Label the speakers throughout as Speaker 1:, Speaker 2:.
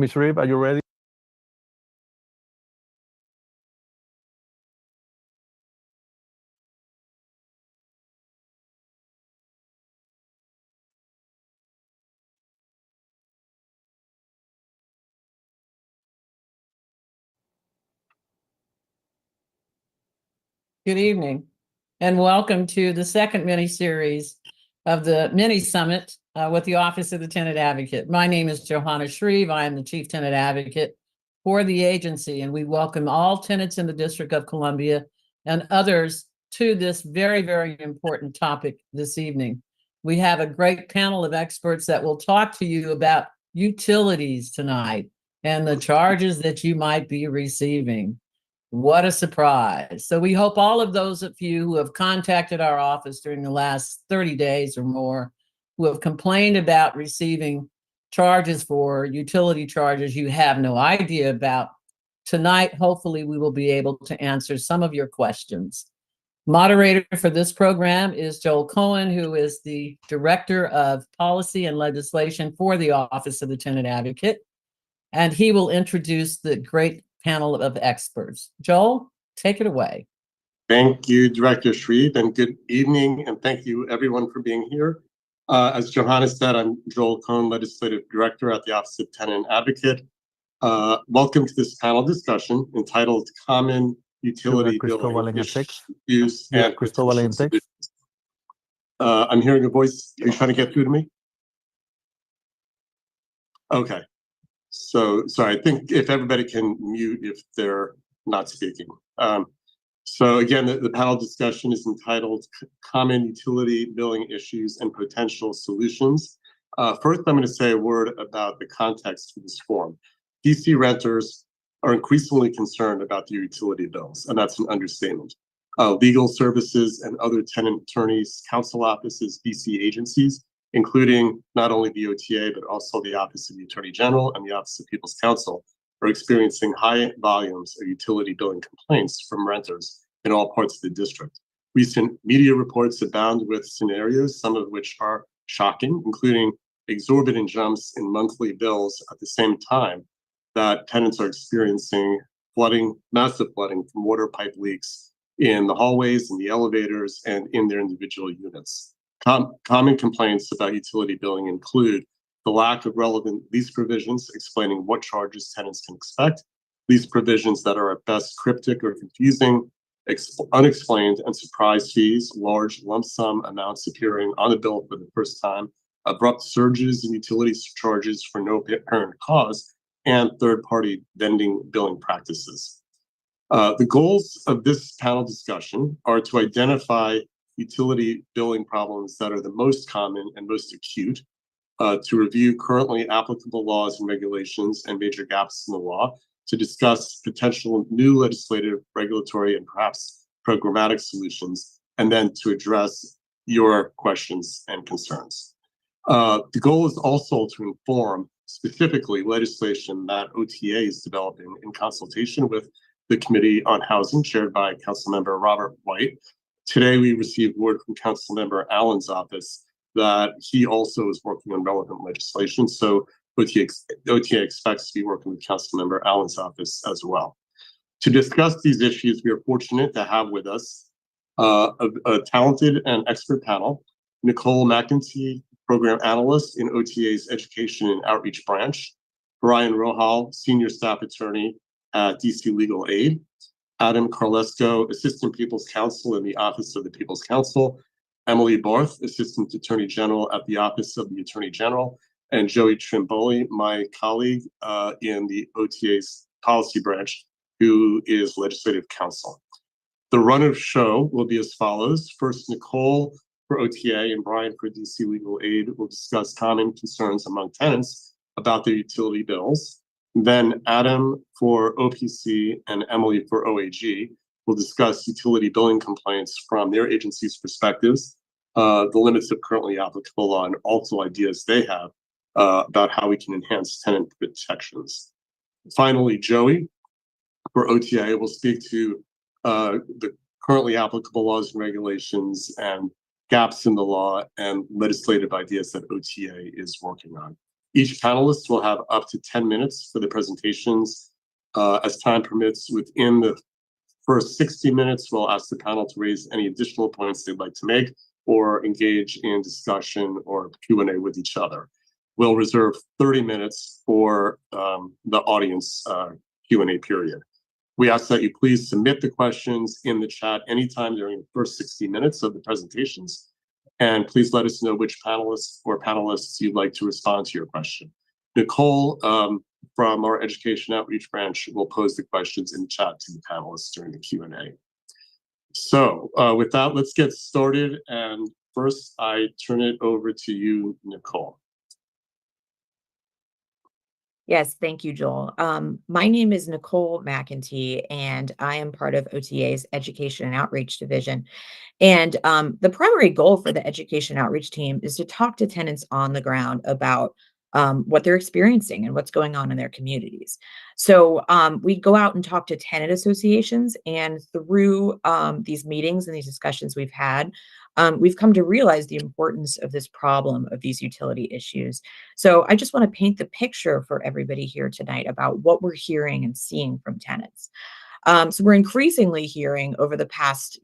Speaker 1: Ms. Reeve, are you ready?
Speaker 2: Good evening, and welcome to the second mini-series of the mini summit with the Office of the Tenant Advocate. My name is Johanna Shreve. I am the Chief Tenant Advocate for the agency, and we welcome all tenants in the District of Columbia and others to this very, very important topic this evening. We have a great panel of experts that will talk to you about utilities tonight and the charges that you might be receiving. What a surprise. So we hope all of those of you who have contacted our office during the last 30 days or more, who have complained about receiving charges for utility charges you have no idea about, tonight, hopefully we will be able to answer some of your questions. Moderator for this program is Joel Cohen, who is the Director of Policy and Legislation for the Office of the Tenant Advocate, and he will introduce the great panel of experts. Joel, take it away.
Speaker 3: Thank you, Director Shreve, and good evening, and thank you everyone for being here. As Johanna said, I'm Joel Cohn, Legislative Director at the Office of Tenant Advocate. Welcome to this panel discussion entitled Common Utility Billing Issues and Potential Solutions. I'm hearing a voice. Are you trying to get through to me? Okay. So, sorry, I think if everybody can mute if they're not speaking. So again, the panel discussion is entitled Common Utility Billing Issues and Potential Solutions. First, I'm going to say a word about the context for this forum. DC renters are increasingly concerned about their utility bills, and that's an understatement. Legal services and other tenant attorneys, counsel offices, DC agencies, including not only the OTA, but also the Office of the Attorney General and the Office of People's Counsel, are experiencing high volumes of utility billing complaints from renters in all parts of the district. Recent media reports abound with scenarios, some of which are shocking, including exorbitant jumps in monthly bills at the same time that tenants are experiencing flooding, massive flooding from water pipe leaks in the hallways, in the elevators, and in their individual units. Common complaints about utility billing include the lack of relevant lease provisions explaining what charges tenants can expect, lease provisions that are at best cryptic or confusing, unexplained and surprise fees, large lump sum amounts appearing on the bill for the first time, abrupt surges in utility charges for no apparent cause, and third-party vending billing practices. The goals of this panel discussion are to identify utility billing problems that are the most common and most acute, to review currently applicable laws and regulations and major gaps in the law, to discuss potential new legislative, regulatory, and perhaps programmatic solutions, and then to address your questions and concerns. The goal is also to inform specifically legislation that OTA is developing in consultation with the Committee on Housing, chaired by Councilmember Robert White. Today, we received word from Councilmember Allen's office that he also is working on relevant legislation. So OTA expects to be working with Councilmember Allen's office as well. To discuss these issues, we are fortunate to have with us a talented and expert panel. Nicole McEntee, Program Analyst in OTA's Education and Outreach Branch. Brian Rohal, Senior Staff Attorney at DC Legal Aid. Adam Carlesco, Assistant People's Counsel in the Office of the People's Counsel. Emily Barth, Assistant Attorney General at the Office of the Attorney General. And Joey Trimboli, my colleague in the OTA's Policy Branch, who is Legislative Counsel. The run of show will be as follows. First, Nicole for OTA and Brian for DC Legal Aid will discuss common concerns among tenants about their utility bills. Then Adam for OPC and Emily for OAG will discuss utility billing complaints from their agency's perspectives, the limits of currently applicable law, and also ideas they have about how we can enhance tenant protections. Finally, Joey for OTA will speak to the currently applicable laws and regulations and gaps in the law and legislative ideas that OTA is working on. Each panelist will have up to 10 minutes for the presentations. As time permits, within the first 60 minutes, we'll ask the panel to raise any additional points they'd like to make or engage in discussion or Q&A with each other. We'll reserve 30 minutes for the audience Q&A period. We ask that you please submit the questions in the chat anytime during the first 60 minutes of the presentations. And please let us know which panelists or panelists you'd like to respond to your question. Nicole from our Education Outreach branch will pose the questions in the chat to the panelists during the Q&A. So with that, let's get started. And first, I turn it over to you, Nicole.
Speaker 1: Yes, thank you, Joel. My name is Nicole McEntee, and I am part of OTA's Education and Outreach Division. And the primary goal for the Education Outreach team is to talk to tenants on the ground about what they're experiencing and what's going on in their communities. So we go out and talk to tenant associations, and through these meetings and these discussions we've had, we've come to realize the importance of this problem of these utility issues. So I just want to paint the picture for everybody here tonight about what we're hearing and seeing from tenants. So we're increasingly hearing over the past,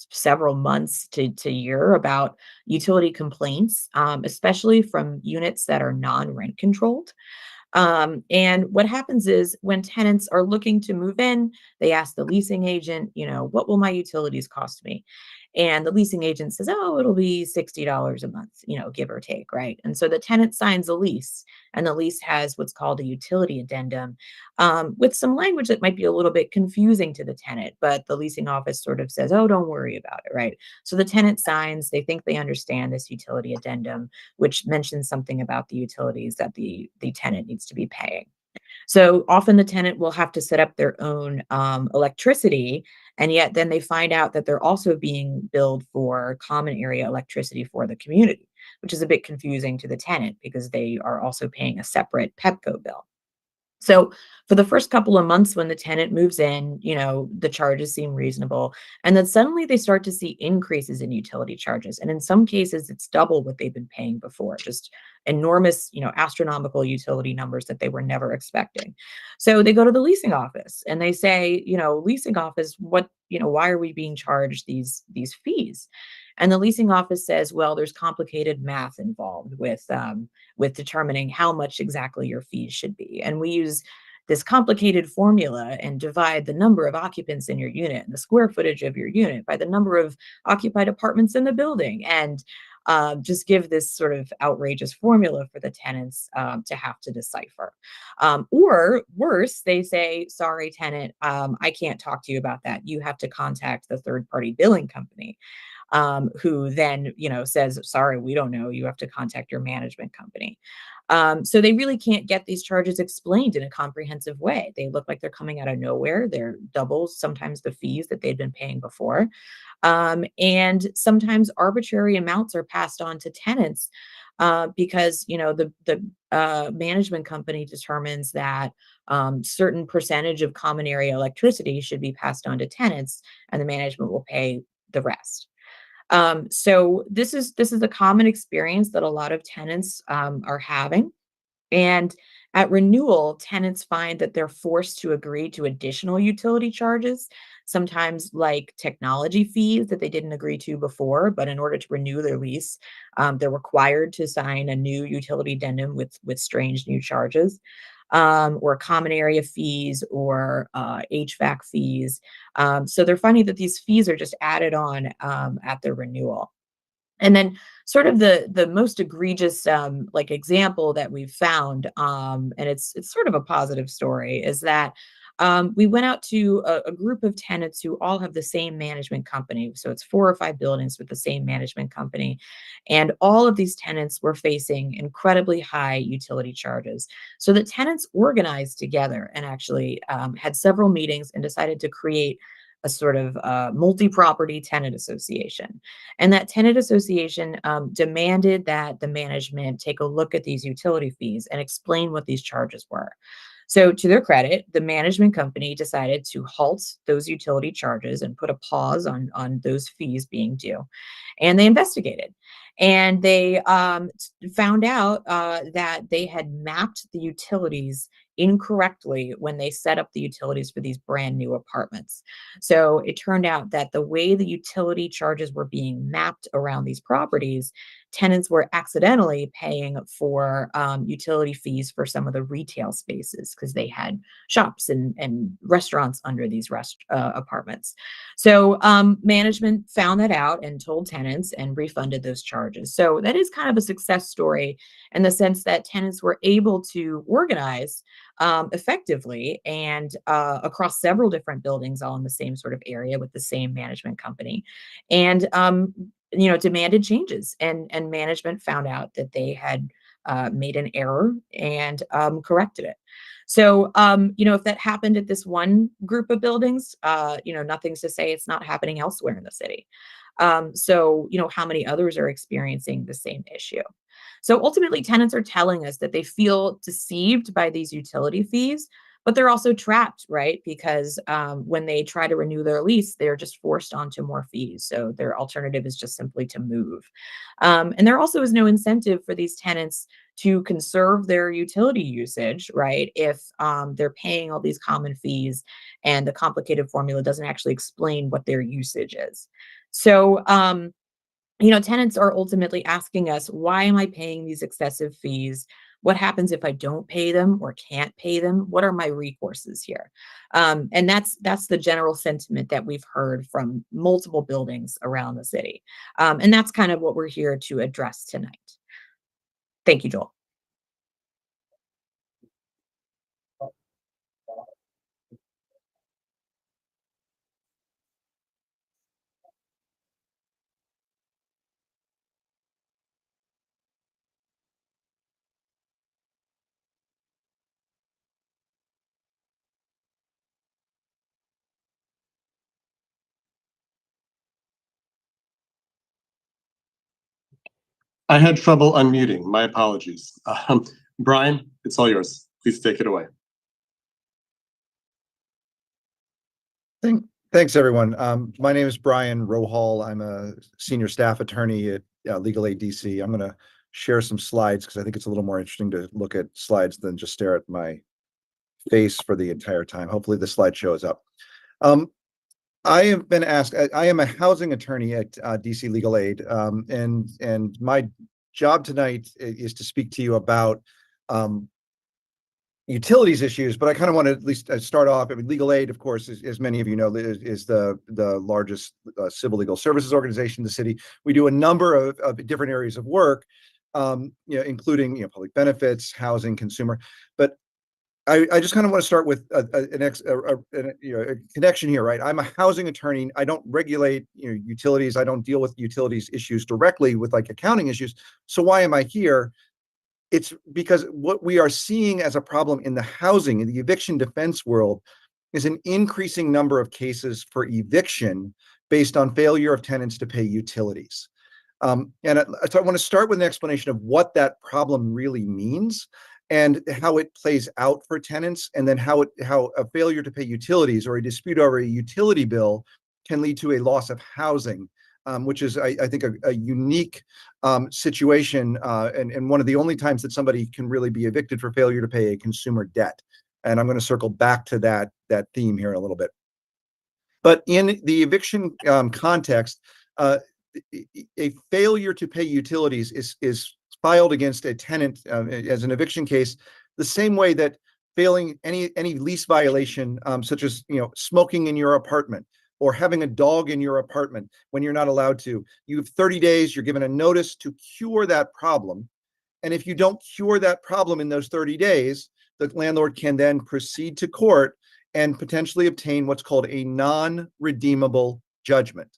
Speaker 1: several months to year about utility complaints, especially from units that are non-rent controlled. And what happens is when tenants are looking to move in, they ask the leasing agent, what will my utilities cost me? And the leasing agent says, oh, it'll be $60 a month, give or take, right? And so the tenant signs a lease, and the lease has what's called a utility addendum with some language that might be a little bit confusing to the tenant, but the leasing office sort of says, oh, don't worry about it, right? So the tenant signs, they think they understand this utility addendum, which mentions something about the utilities that the tenant needs to be paying. So often the tenant will have to set up their own electricity, and yet then they find out that they're also being billed for common area electricity for the community, which is a bit confusing to the tenant because they are also paying a separate PEPCO bill. So for the first couple of months when the tenant moves in, the charges seem reasonable. And then suddenly they start to see increases in utility charges. And in some cases, it's double what they've been paying before, just enormous, astronomical utility numbers that they were never expecting. So they go to the leasing office and they say, leasing office, why are we being charged these fees? And the leasing office says, well, there's complicated math involved with determining how much exactly your fees should be. And we use this complicated formula and divide the number of occupants in your unit and the square footage of your unit by the number of occupied apartments in the building. And just give this sort of outrageous formula for the tenants to have to decipher. Or worse, they say, sorry, tenant, I can't talk to you about that. You have to contact the third-party billing company. Who then, says, sorry, we don't know. You have to contact your management company. So they really can't get these charges explained in a comprehensive way. They look like they're coming out of nowhere. They're double sometimes the fees that they'd been paying before. And sometimes arbitrary amounts are passed on to tenants because, the management company determines that certain percentage of common area electricity should be passed on to tenants, and the management will pay the rest. So this is a common experience that a lot of tenants are having. And at renewal, tenants find that they're forced to agree to additional utility charges, sometimes like technology fees that they didn't agree to before, but in order to renew their lease, they're required to sign a new utility addendum with strange new charges. Or common area fees or HVAC fees. So they're finding that these fees are just added on at the renewal. And then sort of the most egregious example that we've found, and it's sort of a positive story, is that we went out to a group of tenants who all have the same management company. So it's 4 or 5 buildings with the same management company. And all of these tenants were facing incredibly high utility charges. So the tenants organized together and actually had several meetings and decided to create a sort of multi-property tenant association. And that tenant association demanded that the management take a look at these utility fees and explain what these charges were. So, to their credit, the management company decided to halt those utility charges and put a pause on those fees being due. And they investigated. And they found out that they had mapped the utilities incorrectly when they set up the utilities for these brand new apartments. So it turned out that the way the utility charges were being mapped around these properties, tenants were accidentally paying for utility fees for some of the retail spaces because they had shops and restaurants under these apartments. So management found that out and told tenants and refunded those charges. So that is kind of a success story in the sense that tenants were able to organize effectively and across several different buildings, all in the same sort of area with the same management company, and demanded changes. And management found out that they had made an error and corrected it. So, if that happened at this one group of buildings, nothing's to say it's not happening elsewhere in the city. So, how many others are experiencing the same issue? So ultimately, tenants are telling us that they feel deceived by these utility fees, but they're also trapped, right? Because when they try to renew their lease, they're just forced onto more fees. So their alternative is just simply to move. And there also is no incentive for these tenants to conserve their utility usage, right? If they're paying all these common fees and the complicated formula doesn't actually explain what their usage is. So, tenants are ultimately asking us, why am I paying these excessive fees? What happens if I don't pay them or can't pay them? What are my recourses here? And that's the general sentiment that we've heard from multiple buildings around the city. And that's kind of what we're here to address tonight. Thank you, Joel.
Speaker 3: I had trouble unmuting. My apologies. Brian, it's all yours. Please take it away.
Speaker 4: Thanks, everyone. My name is Brian Rohall. I'm a senior staff attorney at Legal Aid DC. I'm going to share some slides because I think it's a little more interesting to look at slides than just stare at my face for the entire time. Hopefully the slide shows up. I have been asked, I am a housing attorney at DC Legal Aid, and my job tonight is to speak to you about utilities issues, but I kind of want to at least start off. I mean, Legal Aid, of course, as many of you know, is the largest civil legal services organization in the city. We do a number of different areas of work, including public benefits, housing, consumer. But I just kind of want to start with a connection here, right? I'm a housing attorney. I don't regulate utilities. I don't deal with utilities issues directly with like accounting issues. So why am I here? It's because what we are seeing as a problem in the housing, in the eviction defense world, is an increasing number of cases for eviction based on failure of tenants to pay utilities. So I want to start with an explanation of what that problem really means and how it plays out for tenants, and then how a failure to pay utilities or a dispute over a utility bill can lead to a loss of housing, which is, I think, a unique situation, and one of the only times that somebody can really be evicted for failure to pay a consumer debt. And I'm going to circle back to that theme here in a little bit. But in the eviction context, a failure to pay utilities is filed against a tenant as an eviction case, the same way that failing any lease violation, such as smoking in your apartment or having a dog in your apartment when you're not allowed to. You have 30 days, you're given a notice to cure that problem. And if you don't cure that problem in those 30 days, the landlord can then proceed to court and potentially obtain what's called a non-redeemable judgment,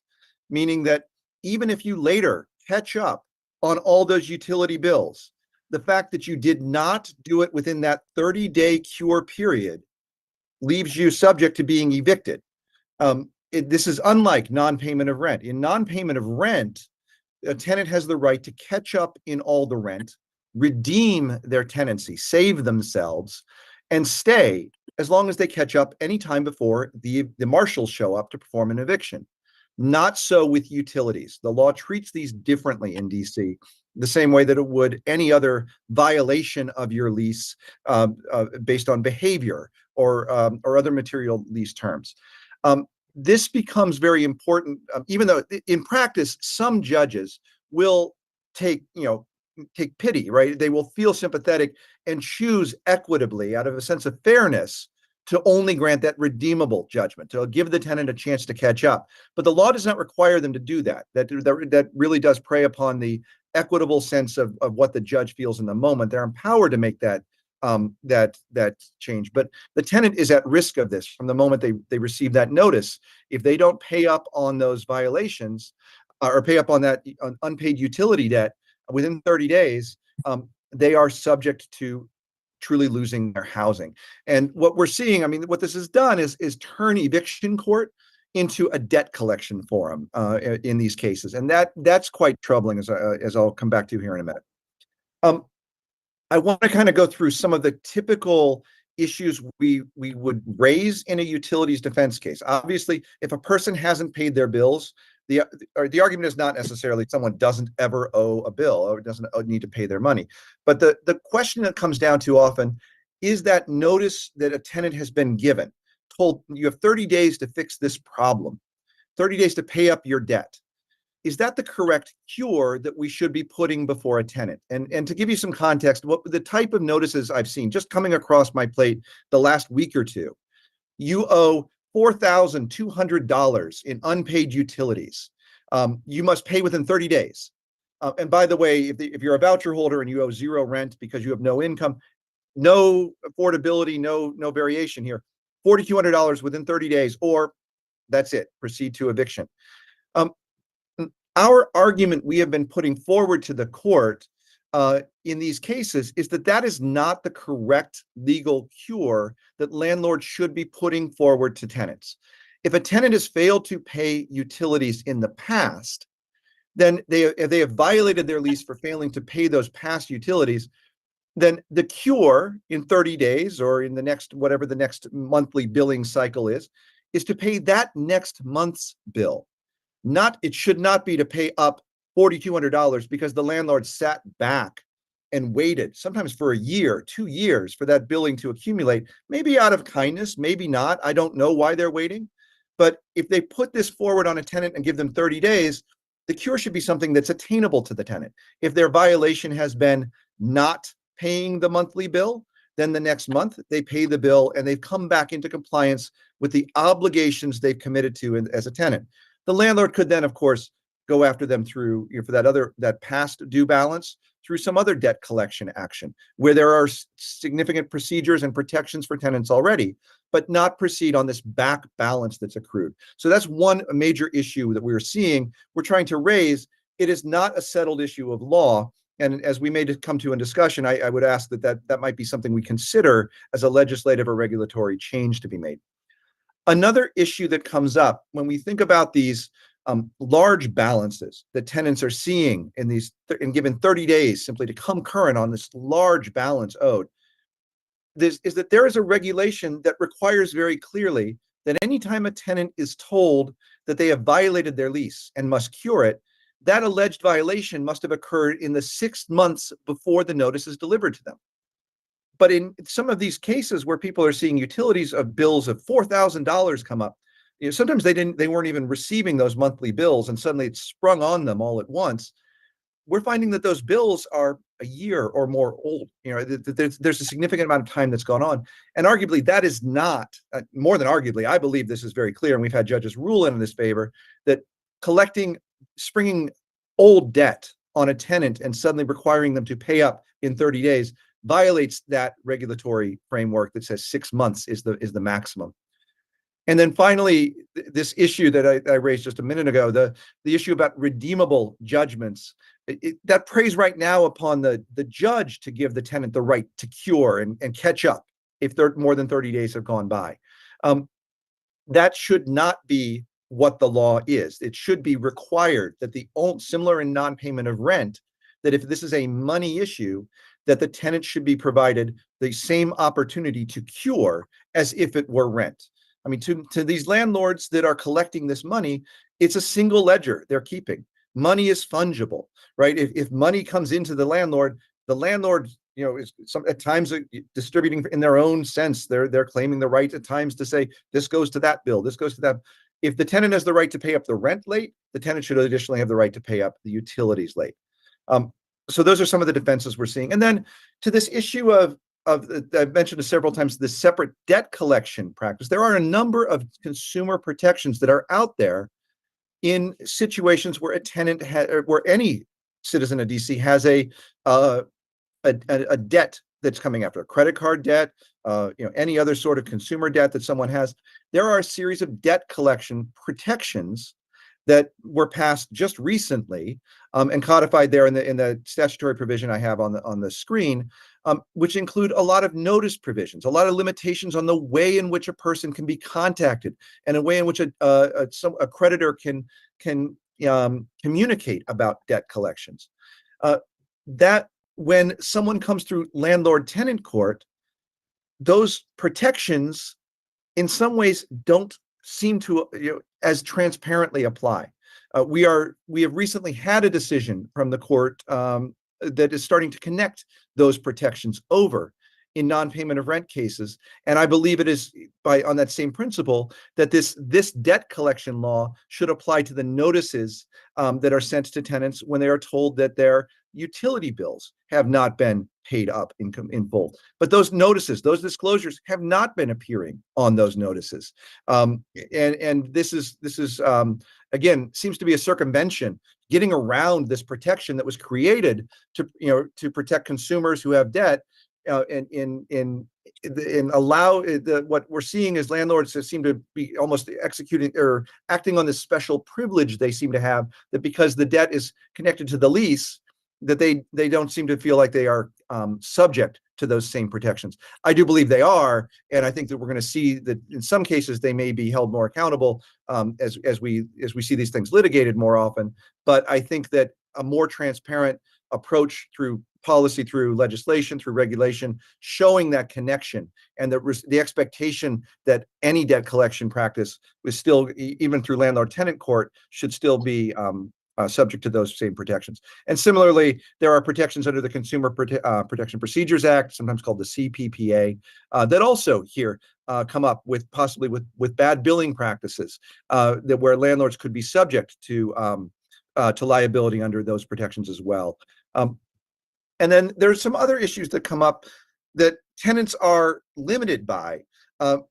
Speaker 4: meaning that even if you later catch up on all those utility bills, the fact that you did not do it within that 30-day cure period leaves you subject to being evicted. This is unlike non-payment of rent. In non-payment of rent, a tenant has the right to catch up in all the rent, redeem their tenancy, save themselves, and stay as long as they catch up anytime before the marshals show up to perform an eviction. Not so with utilities. The law treats these differently in DC, the same way that it would any other violation of your lease based on behavior or other material lease terms. This becomes very important, even though in practice, some judges will take pity, right? They will feel sympathetic and choose equitably out of a sense of fairness to only grant that redeemable judgment, to give the tenant a chance to catch up. But the law does not require them to do that. That really does prey upon the equitable sense of what the judge feels in the moment. They're empowered to make that change. But the tenant is at risk of this from the moment they receive that notice. If they don't pay up on those violations or pay up on that unpaid utility debt within 30 days, they are subject to truly losing their housing. And what we're seeing, I mean, what this has done is turn eviction court into a debt collection forum in these cases, and that's quite troubling, as I'll come back to here in a minute. I want to kind of go through some of the typical issues we would raise in a utilities defense case. Obviously, if a person hasn't paid their bills, the argument is not necessarily someone doesn't ever owe a bill or doesn't need to pay their money. But the question that comes down to often is that notice that a tenant has been given, told you have 30 days to fix this problem, 30 days to pay up your debt. Is that the correct cure that we should be putting before a tenant? And to give you some context, what the type of notices I've seen just coming across my plate the last week or two, you owe $4,200 in unpaid utilities. You must pay within 30 days. And by the way, if you're a voucher holder and you owe zero rent because you have no income, no affordability, no variation here. $4,200 within 30 days, or that's it, proceed to eviction. Our argument we have been putting forward to the court in these cases is that is not the correct legal cure that landlords should be putting forward to tenants. If a tenant has failed to pay utilities in the past, then if they have violated their lease for failing to pay those past utilities, then the cure in 30 days or in the next, whatever the next monthly billing cycle is to pay that next month's bill. It should not be to pay up $4,200 because the landlord sat back and waited, sometimes for a year, 2 years, for that billing to accumulate, maybe out of kindness, maybe not. I don't know why they're waiting. But if they put this forward on a tenant and give them 30 days, the cure should be something that's attainable to the tenant. If their violation has been not paying the monthly bill, then the next month they pay the bill and they've come back into compliance with the obligations they've committed to as a tenant. The landlord could then, of course, go after them through, for that past due balance through some other debt collection action where there are significant procedures and protections for tenants already, but not proceed on this back balance that's accrued. So that's one major issue that we're seeing. We're trying to raise. It is not a settled issue of law. And as we may come to in discussion, I would ask that might be something we consider as a legislative or regulatory change to be made. Another issue that comes up when we think about these large balances that tenants are seeing and given 30 days simply to come current on this large balance owed, is that there is a regulation that requires very clearly that anytime a tenant is told that they have violated their lease and must cure it, that alleged violation must have occurred in the 6 months before the notice is delivered to them. But in some of these cases where people are seeing utilities of bills of $4,000 come up, sometimes they weren't even receiving those monthly bills and suddenly it's sprung on them all at once. We're finding that those bills are a year or more old. There's a significant amount of time that's gone on. And arguably that is not, more than arguably, I believe this is very clear, and we've had judges rule in this favor, that springing old debt on a tenant and suddenly requiring them to pay up in 30 days violates that regulatory framework that says 6 months is the maximum. And then finally, this issue that I raised just a minute ago, the issue about redeemable judgments, that preys right now upon the judge to give the tenant the right to cure and catch up if more than 30 days have gone by. That should not be what the law is. It should be required that similar in non-payment of rent, that if this is a money issue, that the tenant should be provided the same opportunity to cure as if it were rent. I mean, to these landlords that are collecting this money, it's a single ledger they're keeping. Money is fungible, right? If money comes into the landlord, is at times distributing in their own sense. They're claiming the right at times to say this goes to that bill, this goes to that. If the tenant has the right to pay up the rent late, the tenant should additionally have the right to pay up the utilities late. So those are some of the defenses we're seeing. And then to this issue of I've mentioned it several times, the separate debt collection practice. There are a number of consumer protections that are out there in situations where where any citizen of DC has a debt that's coming after a credit card debt, any other sort of consumer debt that someone has. There are a series of debt collection protections that were passed just recently and codified there in the statutory provision I have on the screen, which include a lot of notice provisions, a lot of limitations on the way in which a person can be contacted, and a way in which a creditor can communicate about debt collections. That when someone comes through landlord-tenant court, those protections in some ways don't seem to as transparently apply. We have recently had a decision from the court that is starting to connect those protections over in non-payment of rent cases, and I believe it is on that same principle that this debt collection law should apply to the notices that are sent to tenants when they are told that their utility bills have not been paid up in full. But those notices, those disclosures have not been appearing on those notices. And this is again, seems to be a circumvention, getting around this protection that was created to protect consumers who have debt, and allow what we're seeing is landlords that seem to be almost executing or acting on this special privilege they seem to have, that because the debt is connected to the lease, that they don't seem to feel like they are subject to those same protections. I do believe they are, and I think that we're going to see that in some cases they may be held more accountable as we see these things litigated more often. But I think that a more transparent approach through policy, through legislation, through regulation, showing that connection and the expectation that any debt collection practice was still, even through landlord-tenant court, should still be subject to those same protections. And similarly, there are protections under the Consumer Protection Procedures Act, sometimes called the CPPA, that also here come up with possibly with bad billing practices, that where landlords could be subject to liability under those protections as well. And then there's some other issues that come up that tenants are limited by,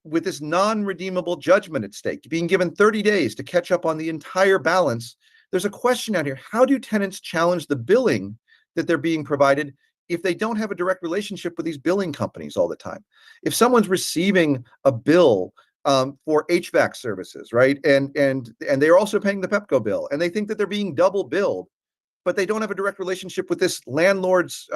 Speaker 4: with this non-redeemable judgment at stake, being given 30 days to catch up on the entire balance. There's a question out here: how do tenants challenge the billing that they're being provided if they don't have a direct relationship with these billing companies all the time? If someone's receiving a bill for HVAC services, right, and they're also paying the Pepco bill, and they think that they're being double billed, but they don't have a direct relationship with this landlord's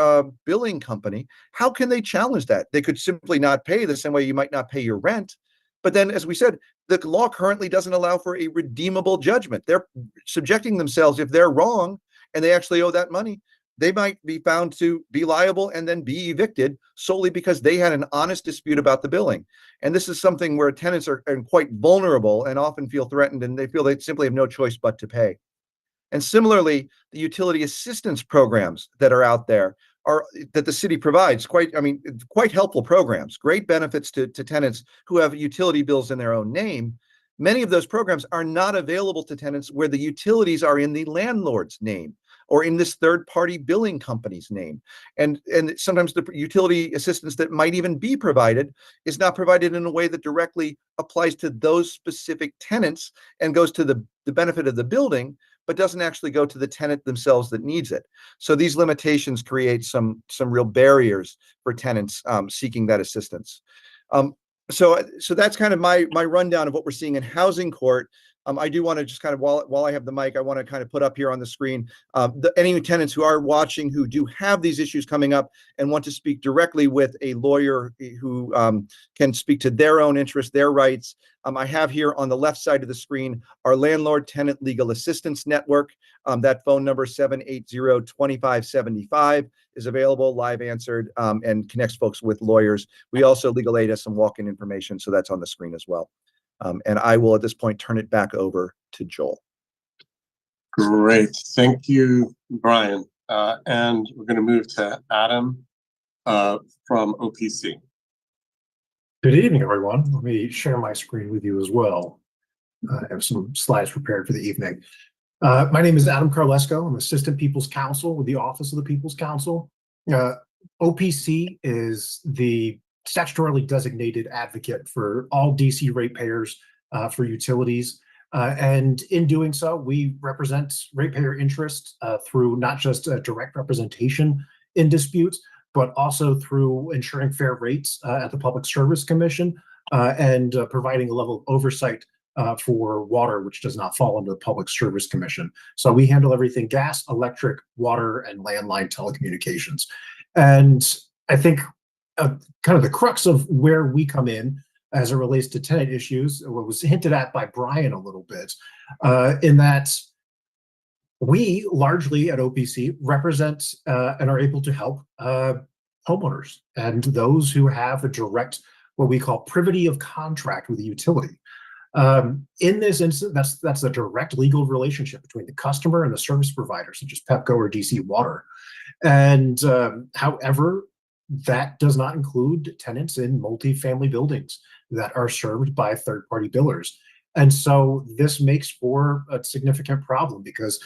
Speaker 4: billing company, how can they challenge that? They could simply not pay, the same way you might not pay your rent. But then, as we said, the law currently doesn't allow for a redeemable judgment. They're subjecting themselves, if they're wrong and they actually owe that money, they might be found to be liable and then be evicted solely because they had an honest dispute about the billing. And this is something where tenants are quite vulnerable and often feel threatened, and they feel they simply have no choice but to pay. And similarly, the utility assistance programs that are out there that the city provides, quite helpful programs, great benefits to tenants who have utility bills in their own name. Many of those programs are not available to tenants where the utilities are in the landlord's name or in this third-party billing company's name. And sometimes the utility assistance that might even be provided is not provided in a way that directly applies to those specific tenants and goes to the benefit of the building, but doesn't actually go to the tenant themselves that needs it. So these limitations create some real barriers for tenants seeking that assistance. So that's kind of my rundown of what we're seeing in housing court. I do want to just kind of, while I have the mic, I want to kind of put up here on the screen, any tenants who are watching who do have these issues coming up and want to speak directly with a lawyer who can speak to their own interests, their rights. I have here on the left side of the screen our Landlord Tenant Legal Assistance Network. That phone number 780-2575 is available, live answered, and connects folks with lawyers. We also, legal aid has some walk-in information, so that's on the screen as well. And I will at this point turn it back over to Joel.
Speaker 3: Great, thank you, Brian. And we're going to move to Adam from OPC.
Speaker 5: Good evening, everyone. Let me share my screen with you as well. I have some slides prepared for the evening. My name is Adam Carlesco. I'm Assistant People's Counsel with the Office of the People's Counsel. OPC is the statutorily designated advocate for all DC ratepayers for utilities. And in doing so, we represent ratepayer interests through not just direct representation in disputes, but also through ensuring fair rates at the Public Service Commission and providing a level of oversight for water, which does not fall under the Public Service Commission. So we handle everything gas, electric, water, and landline telecommunications. And I think kind of the crux of where we come in as it relates to tenant issues, what was hinted at by Brian a little bit, in that we largely at OPC represent and are able to help homeowners and those who have a direct, what we call privity of contract with the utility. In this instance, that's a direct legal relationship between the customer and the service provider, such as Pepco or DC Water. And however, that does not include tenants in multifamily buildings that are served by third-party billers. And so this makes for a significant problem because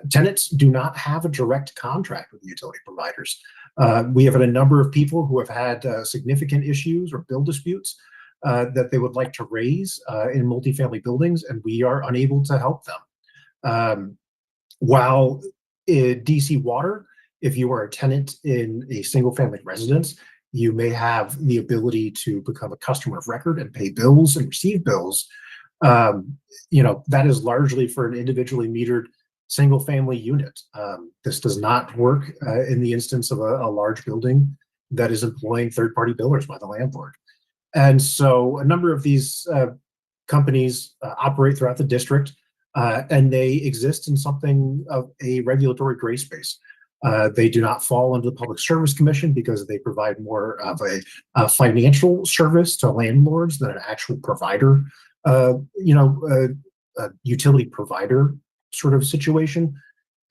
Speaker 5: tenants do not have a direct contract with the utility providers. We have had a number of people who have had significant issues or bill disputes that they would like to raise in multifamily buildings, and we are unable to help them. While DC Water, if you are a tenant in a single-family residence, you may have the ability to become a customer of record and pay bills and receive bills. That is largely for an individually metered single-family unit. This does not work in the instance of a large building that is employing third-party billers by the landlord. And so a number of these companies operate throughout the district, and they exist in something of a regulatory gray space. They do not fall under the Public Service Commission because they provide more of a financial service to landlords than an actual provider, a utility provider sort of situation.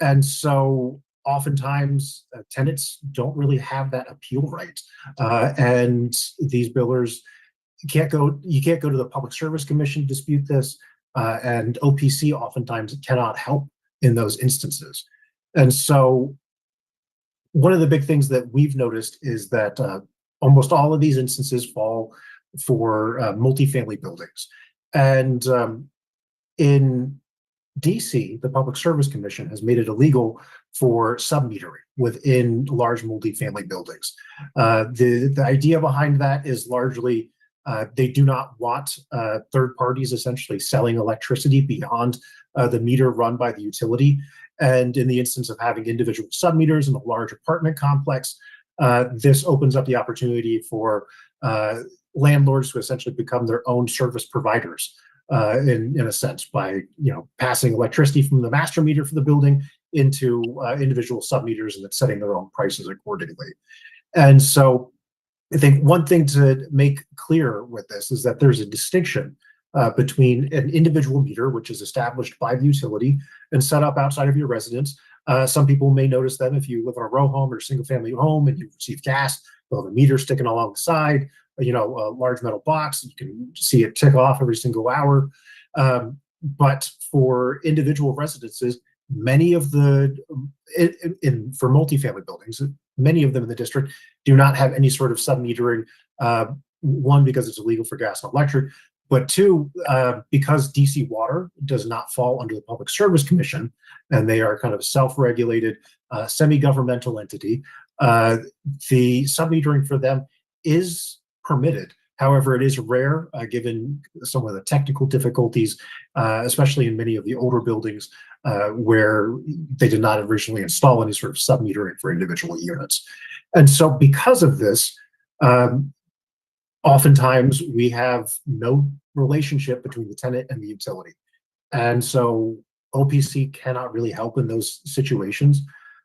Speaker 5: And so oftentimes tenants don't really have that appeal right. And these billers you can't go to the Public Service Commission to dispute this. And OPC oftentimes cannot help in those instances. And so one of the big things that we've noticed is that almost all of these instances fall for multifamily buildings. And in DC, the Public Service Commission has made it illegal for sub-metering within large multifamily buildings. The idea behind that is largely they do not want third parties essentially selling electricity beyond the meter run by the utility. And in the instance of having individual sub-meters in a large apartment complex, this opens up the opportunity for landlords to essentially become their own service providers in a sense by passing electricity from the master meter for the building into individual sub-meters and then setting their own prices accordingly. And so I think one thing to make clear with this is that there's a distinction between an individual meter, which is established by the utility and set up outside of your residence. Some people may notice them if you live in a row home or single family home and you receive gas, they'll have a meter sticking along the side, a large metal box. You can see it tick off every single hour. But for individual residences, many of the, for multifamily buildings, many of them in the district do not have any sort of sub-metering, one, because it's illegal for gas and electric, but two, because DC Water does not fall under the Public Service Commission, and they are kind of self-regulated, semi-governmental entity, the sub-metering for them is permitted However, it is rare given some of the technical difficulties, especially in many of the older buildings where they did not originally install any sort of sub-metering for individual units. And so because of this, oftentimes we have no relationship between the tenant and the utility. And so OPC cannot really help in those situations.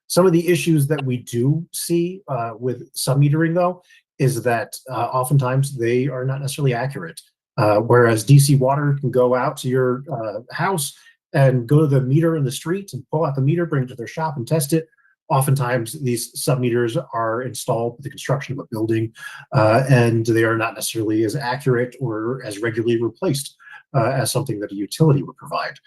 Speaker 5: Some of the issues that we do see with sub-metering, though, is that oftentimes they are not necessarily accurate. Whereas DC Water can go out to your house and go to the meter in the street and pull out the meter, bring it to their shop and test it. Oftentimes, these sub-meters are installed with the construction of a building, and they are not necessarily as accurate or as regularly replaced as something that a utility would provide.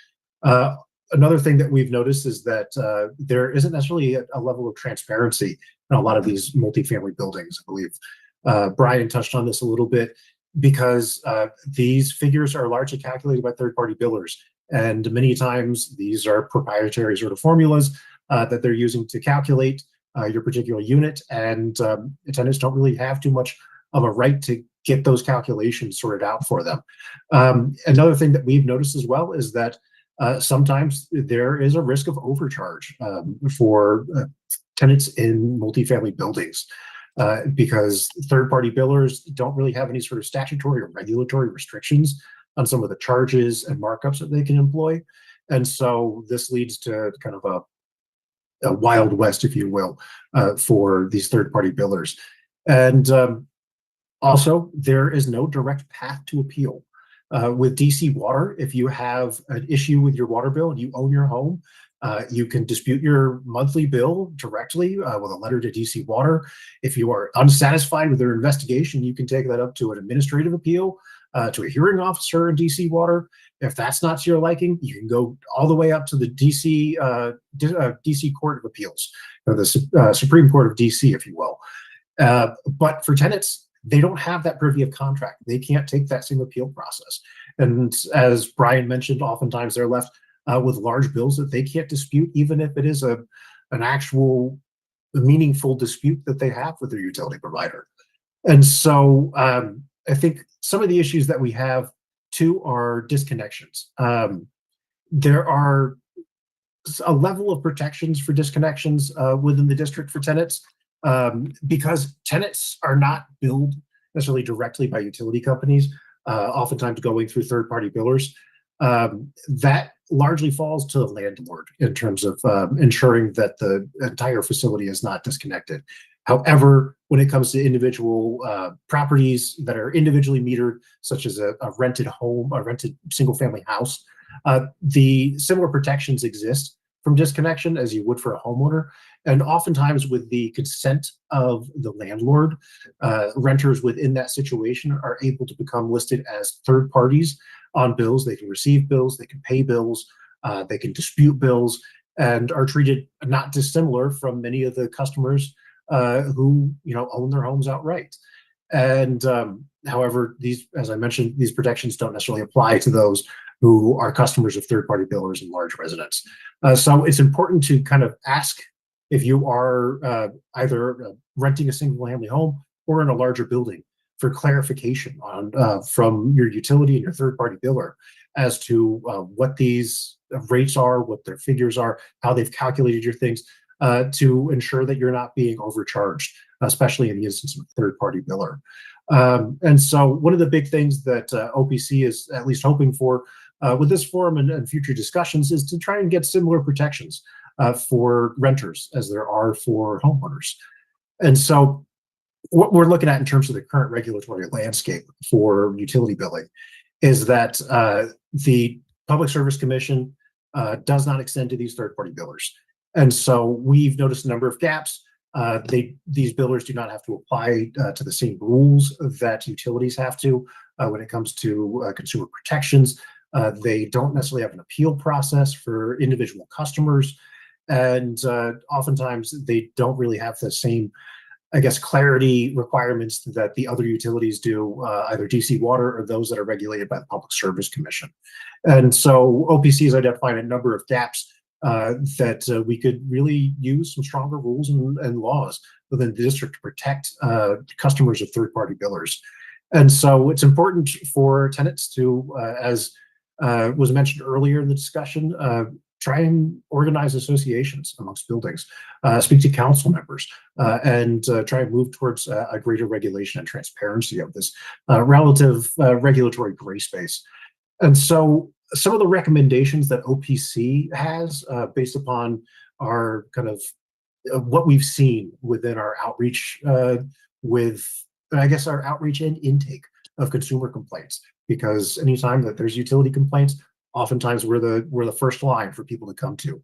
Speaker 5: Another thing that we've noticed is that there isn't necessarily a level of transparency in a lot of these multifamily buildings. I believe Brian touched on this a little bit, because these figures are largely calculated by third-party billers. And many times these are proprietary sort of formulas that they're using to calculate your particular unit, and tenants don't really have too much of a right to get those calculations sorted out for them. Another thing that we've noticed as well is that sometimes there is a risk of overcharge for tenants in multifamily buildings because third-party billers don't really have any sort of statutory or regulatory restrictions on some of the charges and markups that they can employ. And so this leads to kind of a Wild West, if you will, for these third-party billers. And also, there is no direct path to appeal. With DC Water, if you have an issue with your water bill and you own your home, you can dispute your monthly bill directly with a letter to DC Water. If you are unsatisfied with their investigation, you can take that up to an administrative appeal, to a hearing officer in DC Water. If that's not to your liking, you can go all the way up to the DC Court of Appeals, or the Supreme Court of DC, if you will. But for tenants, they don't have that privy of contract. They can't take that same appeal process. And as Brian mentioned, oftentimes they're left with large bills that they can't dispute, even if it is an actual meaningful dispute that they have with their utility provider. And so I think some of the issues that we have too are disconnections. There are a level of protections for disconnections within the district for tenants, because tenants are not billed necessarily directly by utility companies, oftentimes going through third-party billers. That largely falls to the landlord in terms of ensuring that the entire facility is not disconnected. However, when it comes to individual properties that are individually metered, such as a rented home, a rented single-family house, the similar protections exist from disconnection as you would for a homeowner. And oftentimes with the consent of the landlord, renters within that situation are able to become listed as third parties on bills. They can receive bills, they can pay bills, they can dispute bills, and are treated not dissimilar from many of the customers who own their homes outright. And however, these, as I mentioned, these protections don't necessarily apply to those who are customers of third-party billers and large residents. So it's important to kind of ask if you are either renting a single-family home or in a larger building for clarification on from your utility and your third-party biller as to what these rates are, what their figures are, how they've calculated your things, to ensure that you're not being overcharged, especially in the instance of a third-party biller. And so one of the big things that OPC is at least hoping for with this forum and future discussions is to try and get similar protections for renters as there are for homeowners. And so what we're looking at in terms of the current regulatory landscape for utility billing is that the Public Service Commission does not extend to these third-party billers. And so we've noticed a number of gaps. These billers do not have to apply to the same rules that utilities have to when it comes to consumer protections. They don't necessarily have an appeal process for individual customers. And oftentimes they don't really have the same, I guess, clarity requirements that the other utilities do, either DC Water or those that are regulated by the Public Service Commission. And so OPC has identified a number of gaps that we could really use some stronger rules and laws within the district to protect customers of third-party billers. And so it's important for tenants to, as was mentioned earlier in the discussion, try and organize associations amongst buildings, speak to council members, and try and move towards a greater regulation and transparency of this relative regulatory gray space. And so some of the recommendations that OPC has based upon our kind of what we've seen within our outreach with, I guess, our outreach and intake of consumer complaints, because anytime that there's utility complaints, oftentimes we're the first line for people to come to.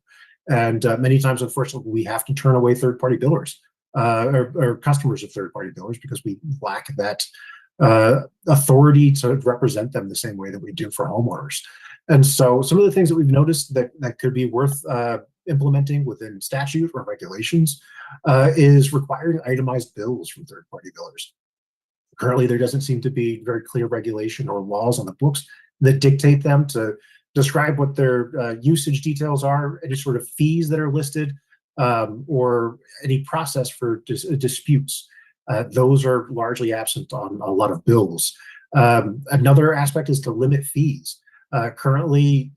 Speaker 5: And many times, unfortunately, we have to turn away third-party billers or customers of third-party billers because we lack that authority to represent them the same way that we do for homeowners. And so some of the things that we've noticed that could be worth implementing within statute or regulations is requiring itemized bills from third-party billers. Currently, there doesn't seem to be very clear regulation or laws on the books that dictate them to describe what their usage details are, any sort of fees that are listed, or any process for disputes. Those are largely absent on a lot of bills. Another aspect is to limit fees. Currently,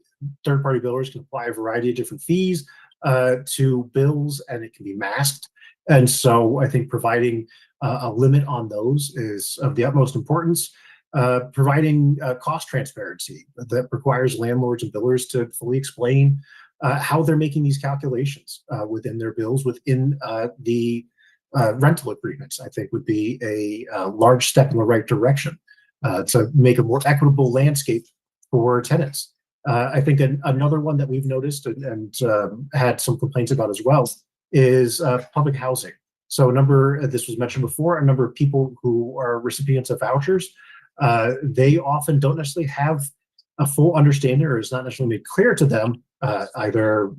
Speaker 5: third-party billers can apply a variety of different fees to bills, and it can be masked. And so I think providing a limit on those is of the utmost importance. Providing cost transparency that requires landlords and billers to fully explain how they're making these calculations within their bills, within the rental agreements, I think would be a large step in the right direction to make a more equitable landscape for tenants. I think another one that we've noticed and had some complaints about as well is public housing. So this was mentioned before, a number of people who are recipients of vouchers, they often don't necessarily have a full understanding, or it's not necessarily made clear to them, either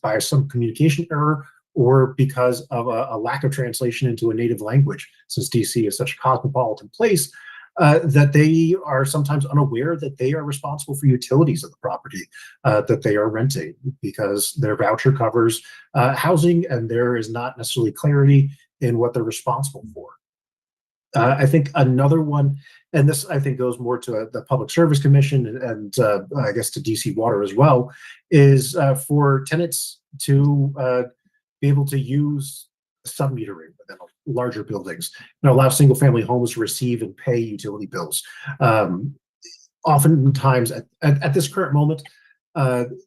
Speaker 5: by some communication error or because of a lack of translation into a native language, since DC is such a cosmopolitan place, that they are sometimes unaware that they are responsible for utilities of the property that they are renting, because their voucher covers housing and there is not necessarily clarity in what they're responsible for. I think another one, and this I think goes more to the Public Service Commission and I guess to DC Water as well, is for tenants to be able to use sub-metering within larger buildings and allow single-family homes to receive and pay utility bills. Oftentimes, at this current moment,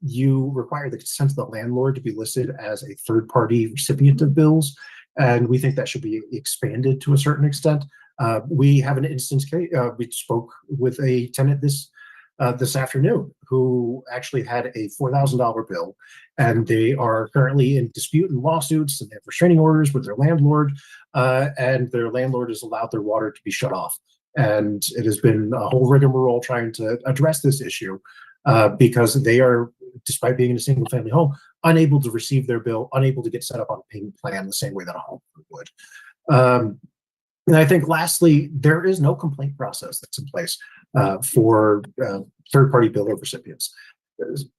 Speaker 5: you require the consent of the landlord to be listed as a third-party recipient of bills, and we think that should be expanded to a certain extent. We have an instance case. We spoke with a tenant this afternoon who actually had a $4,000 bill, and they are currently in dispute and lawsuits, and they have restraining orders with their landlord, and their landlord has allowed their water to be shut off. And it has been a whole rigmarole trying to address this issue because they are, despite being in a single family home, unable to receive their bill, unable to get set up on a payment plan the same way that a home would. And I think lastly, there is no complaint process that's in place for third-party bill recipients.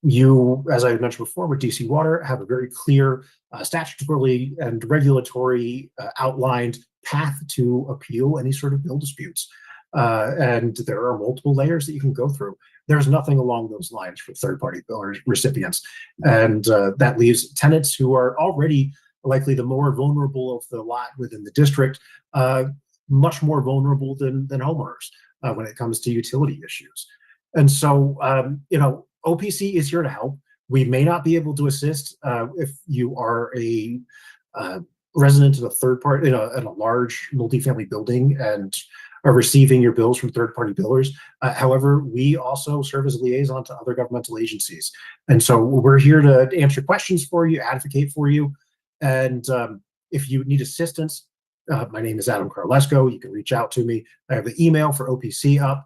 Speaker 5: You, as I mentioned before, with DC Water, have a very clear statutorily and regulatory outlined path to appeal any sort of bill disputes. And there are multiple layers that you can go through. There's nothing along those lines for third-party bill recipients. And that leaves tenants who are already likely the more vulnerable of the lot within the district, much more vulnerable than homeowners when it comes to utility issues. And so, OPC is here to help. We may not be able to assist if you are a resident of a third party in a large multifamily building and are receiving your bills from third-party billers. However, we also serve as a liaison to other governmental agencies. And so we're here to answer questions for you, advocate for you. And if you need assistance, my name is Adam Carlesco. You can reach out to me. I have the email for OPC up.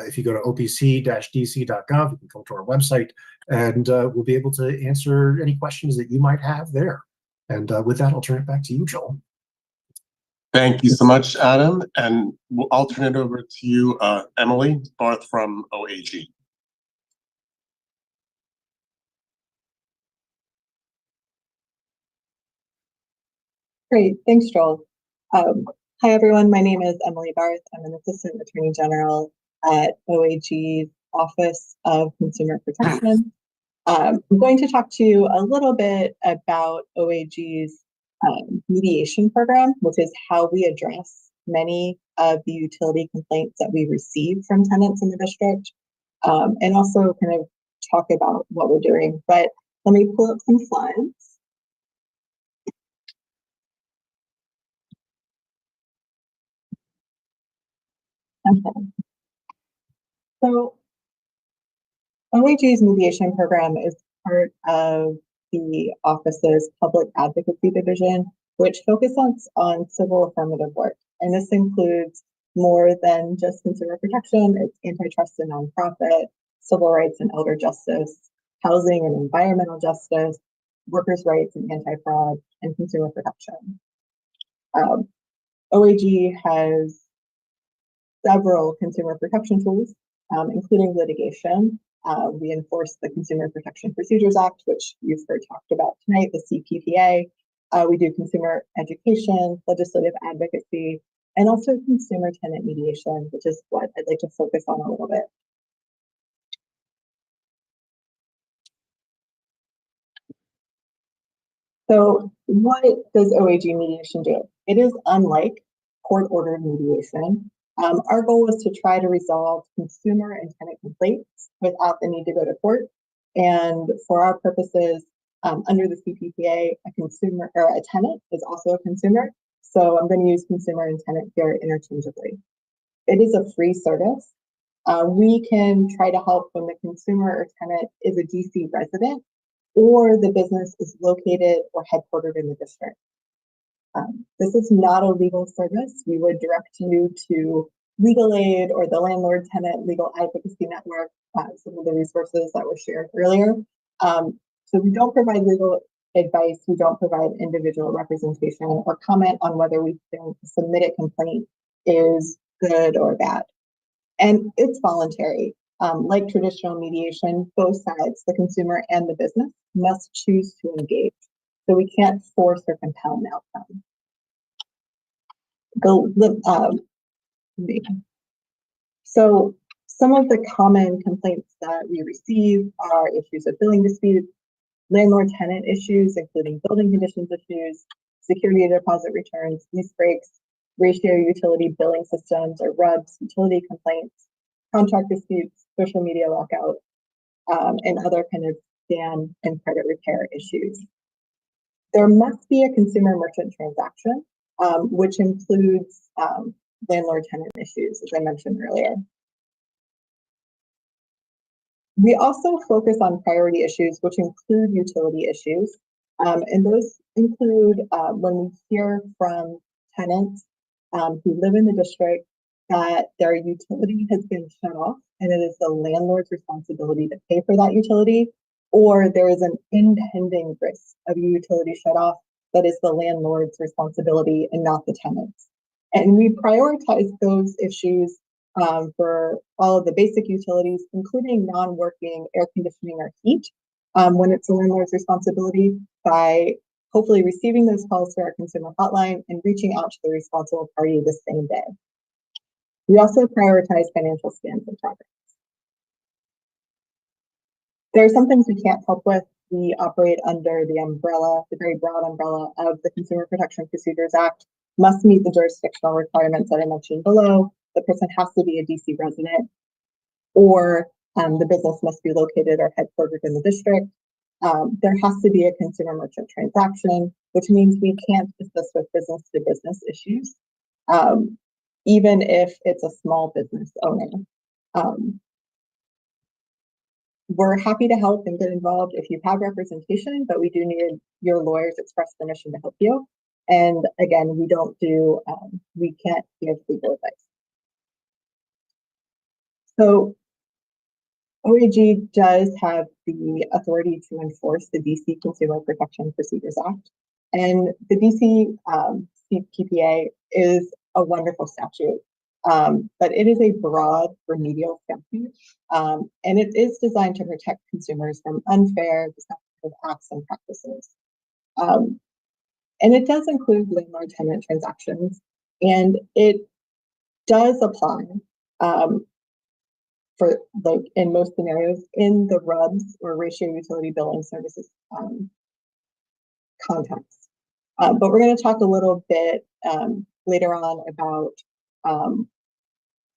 Speaker 5: If you go to opc-dc.gov, you can come to our website, and we'll be able to answer any questions that you might have there. And with that, I'll turn it back to you, Joel.
Speaker 3: Thank you so much, Adam. And I'll turn it over to you, Emily Barth from OAG.
Speaker 6: Great, thanks, Joel. Hi, everyone. My name is Emily Barth. I'm an Assistant Attorney General at OAG's Office of Consumer Protection. I'm going to talk to you a little bit about OAG's mediation program, which is how we address many of the utility complaints that we receive from tenants in the district, and also kind of talk about what we're doing. But let me pull up some slides. Okay. So OAG's mediation program is part of the office's public advocacy division, which focuses on civil affirmative work. And this includes more than just consumer protection. It's antitrust and nonprofit, civil rights and elder justice, housing and environmental justice, workers' rights and anti-fraud, and consumer protection. OAG has several consumer protection tools, including litigation. We enforce the Consumer Protection Procedures Act, which you've heard talked about tonight, the CPPA. We do consumer education, legislative advocacy, and also consumer tenant mediation, which is what I'd like to focus on a little bit. So what does OAG mediation do? It is unlike court-ordered mediation. Our goal is to try to resolve consumer and tenant complaints without the need to go to court. And for our purposes, under the CPPA, a consumer or a tenant is also a consumer. So I'm going to use consumer and tenant here interchangeably. It is a free service. We can try to help when the consumer or tenant is a DC resident or the business is located or headquartered in the district. This is not a legal service. We would direct you to legal aid or the landlord tenant legal advocacy network, some of the resources that were shared earlier. So we don't provide legal advice. We don't provide individual representation or comment on whether we think the submitted complaint is good or bad. And it's voluntary. Like traditional mediation, both sides, the consumer and the business, must choose to engage. So we can't force or compel an outcome. So some of the common complaints that we receive are issues of billing disputes, landlord-tenant issues, including building conditions issues, security deposit returns, lease breaks, ratio utility billing systems or RUBS, utility complaints, contract disputes, social media lockout, and other kind of dam and credit repair issues. There must be a consumer merchant transaction, which includes landlord-tenant issues, as I mentioned earlier. We also focus on priority issues, which include utility issues. And those include when we hear from tenants who live in the district that their utility has been shut off and it is the landlord's responsibility to pay for that utility, or there is an impending risk of a utility shut off that is the landlord's responsibility and not the tenant's. And we prioritize those issues for all of the basic utilities, including non-working air conditioning or heat, when it's the landlord's responsibility, by hopefully receiving those calls to our consumer hotline and reaching out to the responsible party the same day. We also prioritize financial scans and progress. There are some things we can't help with. We operate under the umbrella, the very broad umbrella of the Consumer Protection Procedures Act, must meet the jurisdictional requirements that I mentioned below. The person has to be a DC resident, or the business must be located or headquartered in the district. There has to be a consumer merchant transaction, which means we can't assist with business to business issues, even if it's a small business owner. We're happy to help and get involved if you have representation, but we do need your lawyer's express permission to help you. And again, we don't do, we can't give legal advice. So OAG does have the authority to enforce the DC Consumer Protection Procedures Act. And the DC CPPA is a wonderful statute, but it is a broad remedial statute. And it is designed to protect consumers from unfair, deceptive acts and practices. And it does include landlord-tenant transactions. And it does apply for like in most scenarios in the RUBS or ratio utility billing services context. But we're going to talk a little bit later on about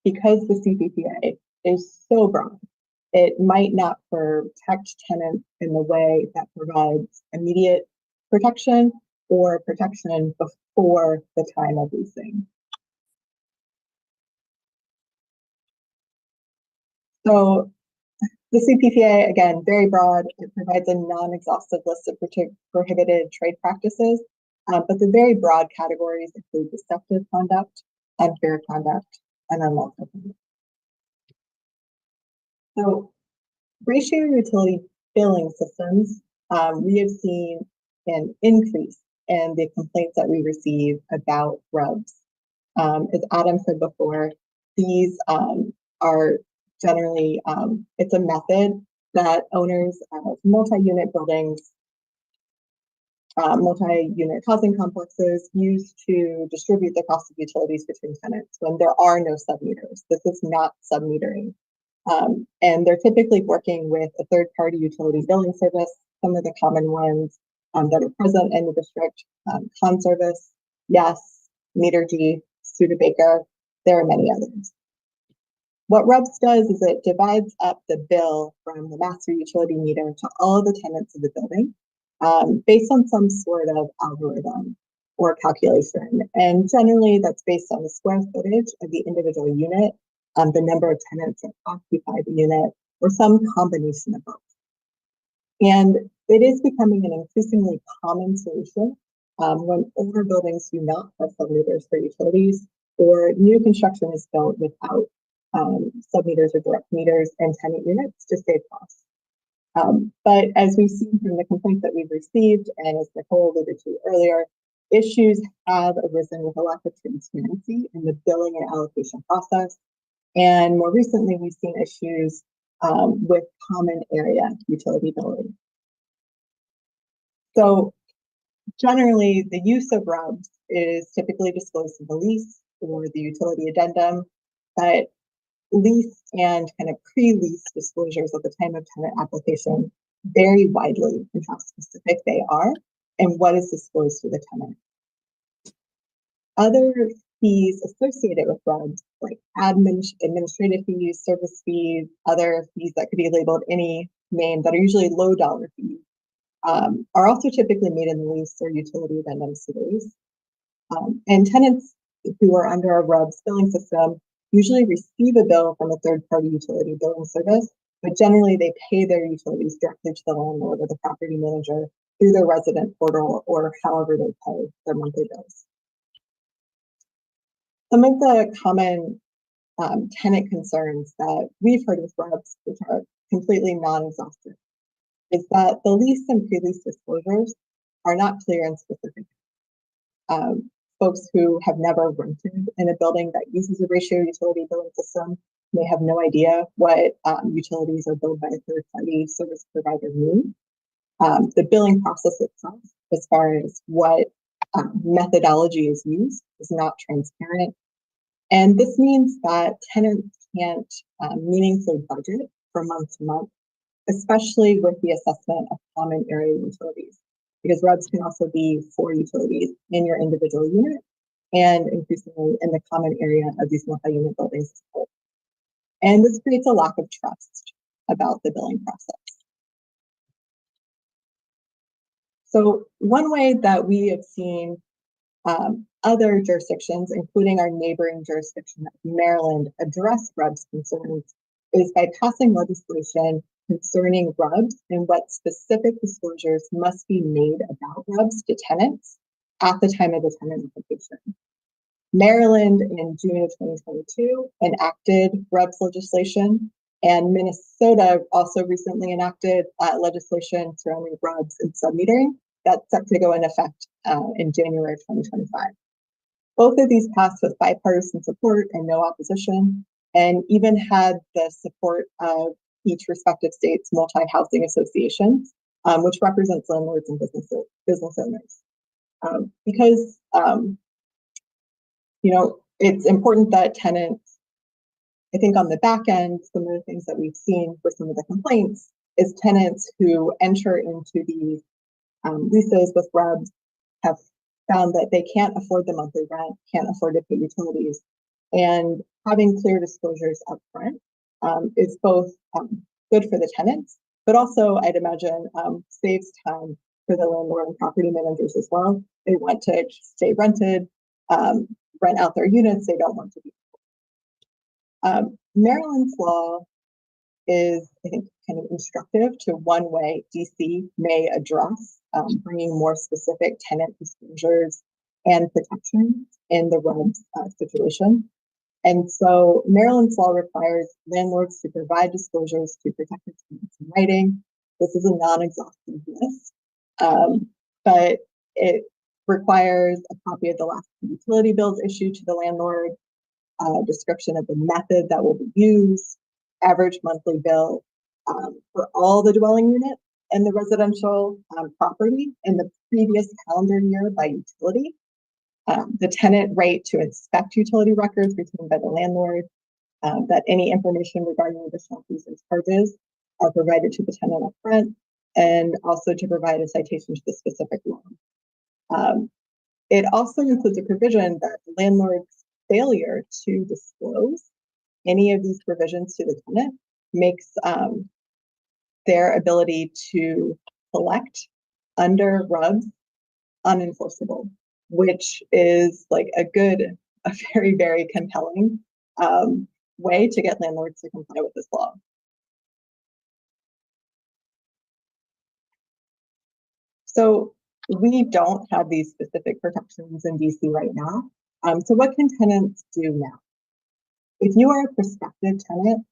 Speaker 6: because the CPPA is so broad, it might not protect tenants in the way that provides immediate protection or protection before the time of leasing. So the CPPA, again, very broad. It provides a non-exhaustive list of prohibited trade practices, but the very broad categories include deceptive conduct, unfair conduct, and unlawful conduct. So ratio utility billing systems, we have seen an increase in the complaints that we receive about RUBs. As Adam said before, these are generally, it's a method that owners of multi-unit buildings, multi-unit housing complexes use to distribute the cost of utilities between tenants when there are no submeters. This is not submetering. And they're typically working with a third-party utility billing service. Some of the common ones that are present in the district, Conservice, Yes, Metergy, Studebaker. There are many others. What RUBS does is it divides up the bill from the master utility meter to all the tenants of the building based on some sort of algorithm or calculation. And generally that's based on the square footage of the individual unit, the number of tenants that occupy the unit, or some combination of both. And it is becoming an increasingly common solution when older buildings do not have submeters for utilities, or new construction is built without submeters or direct meters and tenant units to save costs. But as we've seen from the complaints that we've received, and as Nicole alluded to earlier, issues have arisen with a lack of transparency in the billing and allocation process. And more recently, we've seen issues with common area utility billing. So generally, the use of RUBs is typically disclosed in the lease or the utility addendum, but lease and kind of pre-lease disclosures at the time of tenant application vary widely in how specific they are and what is disclosed to the tenant. Other fees associated with RUBs, like administrative fees, service fees, other fees that could be labeled any name that are usually low dollar fees, are also typically made in the lease or utility addendum series. And tenants who are under a RUBs billing system usually receive a bill from a third-party utility billing service, but generally they pay their utilities directly to the landlord or the property manager through their resident portal or however they pay their monthly bills. Some of the common tenant concerns that we've heard with RUBs, which are completely non-exhaustive, is that the lease and pre-lease disclosures are not clear and specific. Folks who have never rented in a building that uses a ratio utility billing system may have no idea what utilities are billed by a third-party service provider mean. The billing process itself, as far as what methodology is used, is not transparent. And this means that tenants can't meaningfully budget from month to month, especially with the assessment of common area utilities, because RUBs can also be for utilities in your individual unit and increasingly in the common area of these multi-unit buildings as well. And this creates a lack of trust about the billing process. So one way that we have seen other jurisdictions, including our neighboring jurisdiction of Maryland, address RUBs concerns is by passing legislation concerning RUBs and what specific disclosures must be made about RUBs to tenants at the time of the tenant application. Maryland in June of 2022 enacted RUBs legislation, and Minnesota also recently enacted legislation surrounding RUBs and submetering that's set to go in effect in January of 2025. Both of these passed with bipartisan support and no opposition, and even had the support of each respective state's multi-housing associations, which represents landlords and business owners. Because It's important that tenants, I think on the back end, some of the things that we've seen with some of the complaints is tenants who enter into these leases with RUBS have found that they can't afford the monthly rent, can't afford to pay utilities, and having clear disclosures up front is both good for the tenants, but also I'd imagine saves time for the landlord and property managers as well. They want to stay rented, rent out their units. They don't want to be. Maryland's law is, I think, kind of instructive to one way DC may address bringing more specific tenant disclosures and protections in the RUBS situation. And so Maryland's law requires landlords to provide disclosures to protect their tenants in writing. This is a non-exhaustive list, but it requires a copy of the last utility bills issued to the landlord, a description of the method that will be used, average monthly bill for all the dwelling units and the residential property in the previous calendar year by utility, the tenant right to inspect utility records retained by the landlord, that any information regarding additional fees and charges are provided to the tenant up front, and also to provide a citation to the specific loan. It also includes a provision that the landlord's failure to disclose any of these provisions to the tenant makes their ability to collect under RUBS unenforceable, which is like a very, very compelling way to get landlords to comply with this law. So we don't have these specific protections in DC right now. So what can tenants do now? If you are a prospective tenant,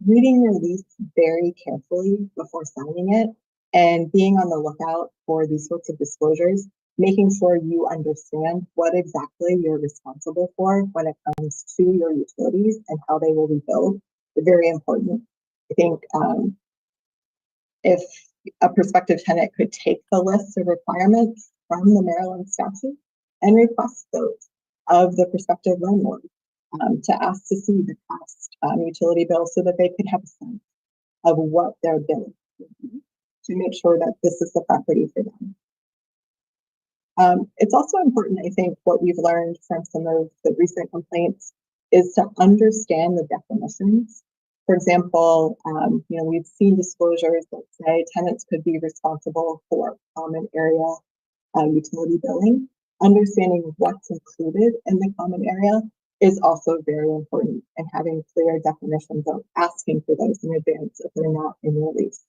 Speaker 6: reading your lease very carefully before signing it and being on the lookout for these sorts of disclosures, making sure you understand what exactly you're responsible for when it comes to your utilities and how they will be billed is very important. I think if a prospective tenant could take the list of requirements from the Maryland statute and request those of the prospective landlord to ask to see the past utility bills so that they could have a sense of what their bill is to make sure that this is the property for them. It's also important, I think, what we've learned from some of the recent complaints is to understand the definitions. For example, we've seen disclosures that say tenants could be responsible for common area utility billing. Understanding what's included in the common area is also very important, and having clear definitions of asking for those in advance if they're not in your lease.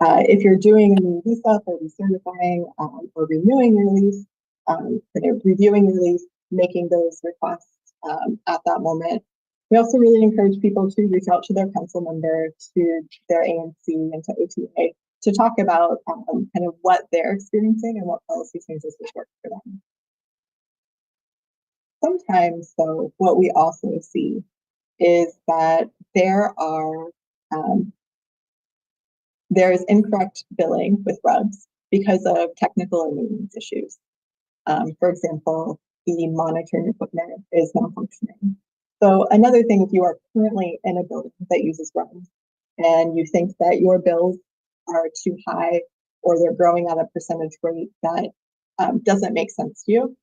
Speaker 6: If you're doing a new lease up or recertifying or renewing your lease, reviewing your lease, making those requests at that moment. We also really encourage people to reach out to their council member, to their ANC, and to OTA to talk about kind of what they're experiencing and what policy changes would work for them. Sometimes, though, what we also see is that there is incorrect billing with RUBS because of technical or maintenance issues. For example, the monitoring equipment is malfunctioning. So another thing, if you are currently in a building that uses RUBS and you think that your bills are too high or they're growing at a percentage rate that doesn't make sense to you,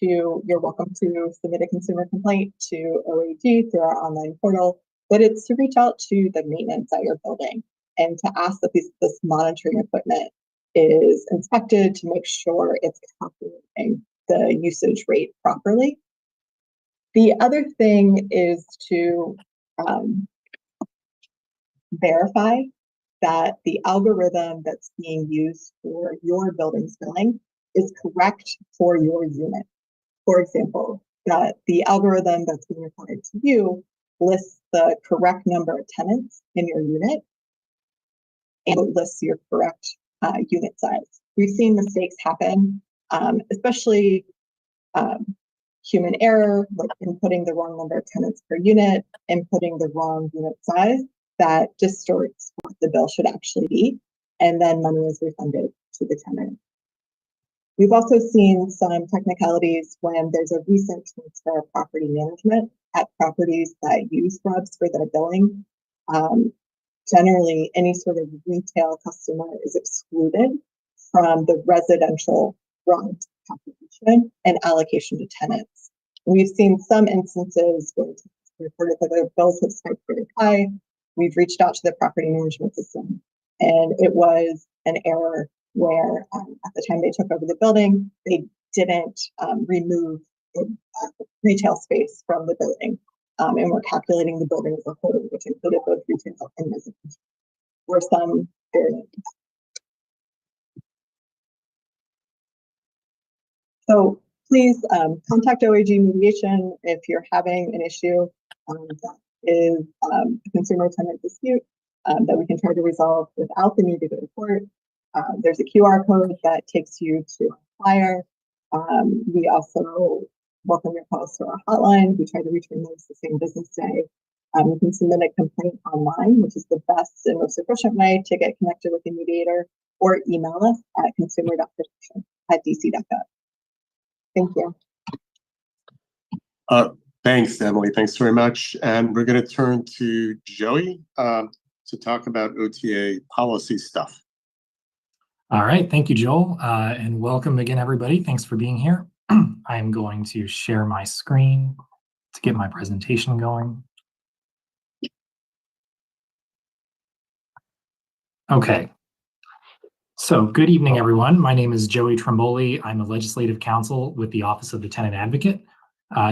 Speaker 6: you're welcome to submit a consumer complaint to OAG through our online portal, but it's to reach out to the maintenance at your building and to ask that this monitoring equipment is inspected to make sure it's calculating the usage rate properly. The other thing is to verify that the algorithm that's being used for your building's billing is correct for your unit. For example, that the algorithm that's being applied to you lists the correct number of tenants in your unit and it lists your correct unit size. We've seen mistakes happen, especially human error, like inputting the wrong number of tenants per unit, inputting the wrong unit size, that distorts what the bill should actually be, and then money is refunded to the tenant. We've also seen some technicalities when there's a recent transfer of property management at properties that use Rubs for their billing. Generally, any sort of retail customer is excluded from the residential rent calculation and allocation to tenants. We've seen some instances where it's reported that their bills have spiked very high. We've reached out to the property management system, and it was an error where at the time they took over the building, they didn't remove the retail space from the building. And we're calculating the building as a whole, which included both retail and residential, or some variant. So please contact OAG Mediation if you're having an issue that is a consumer tenant dispute that we can try to resolve without the need to go to court. There's a QR code that takes you to our flyer. We also welcome your calls to our hotline. We try to return those the same business day. You can submit a complaint online, which is the best and most efficient way to get connected with the mediator, or email us at consumer.protection@dc.gov. Thank you.
Speaker 3: Thanks, Emily. Thanks very much. And we're going to turn to Joey to talk about OTA policy stuff.
Speaker 7: All right. Thank you, Joel. And welcome again, everybody. Thanks for being here. I'm going to share my screen to get my presentation going. Okay. So good evening, everyone. My name is Joey Tremboli. I'm a legislative counsel with the Office of the Tenant Advocate.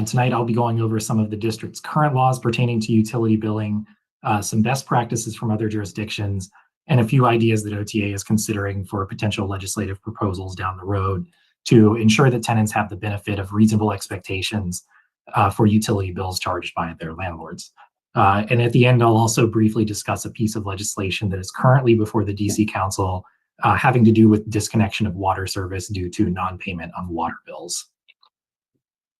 Speaker 7: Tonight, I'll be going over some of the district's current laws pertaining to utility billing, some best practices from other jurisdictions, and a few ideas that OTA is considering for potential legislative proposals down the road to ensure that tenants have the benefit of reasonable expectations for utility bills charged by their landlords. And at the end, I'll also briefly discuss a piece of legislation that is currently before the DC Council having to do with disconnection of water service due to non-payment of water bills.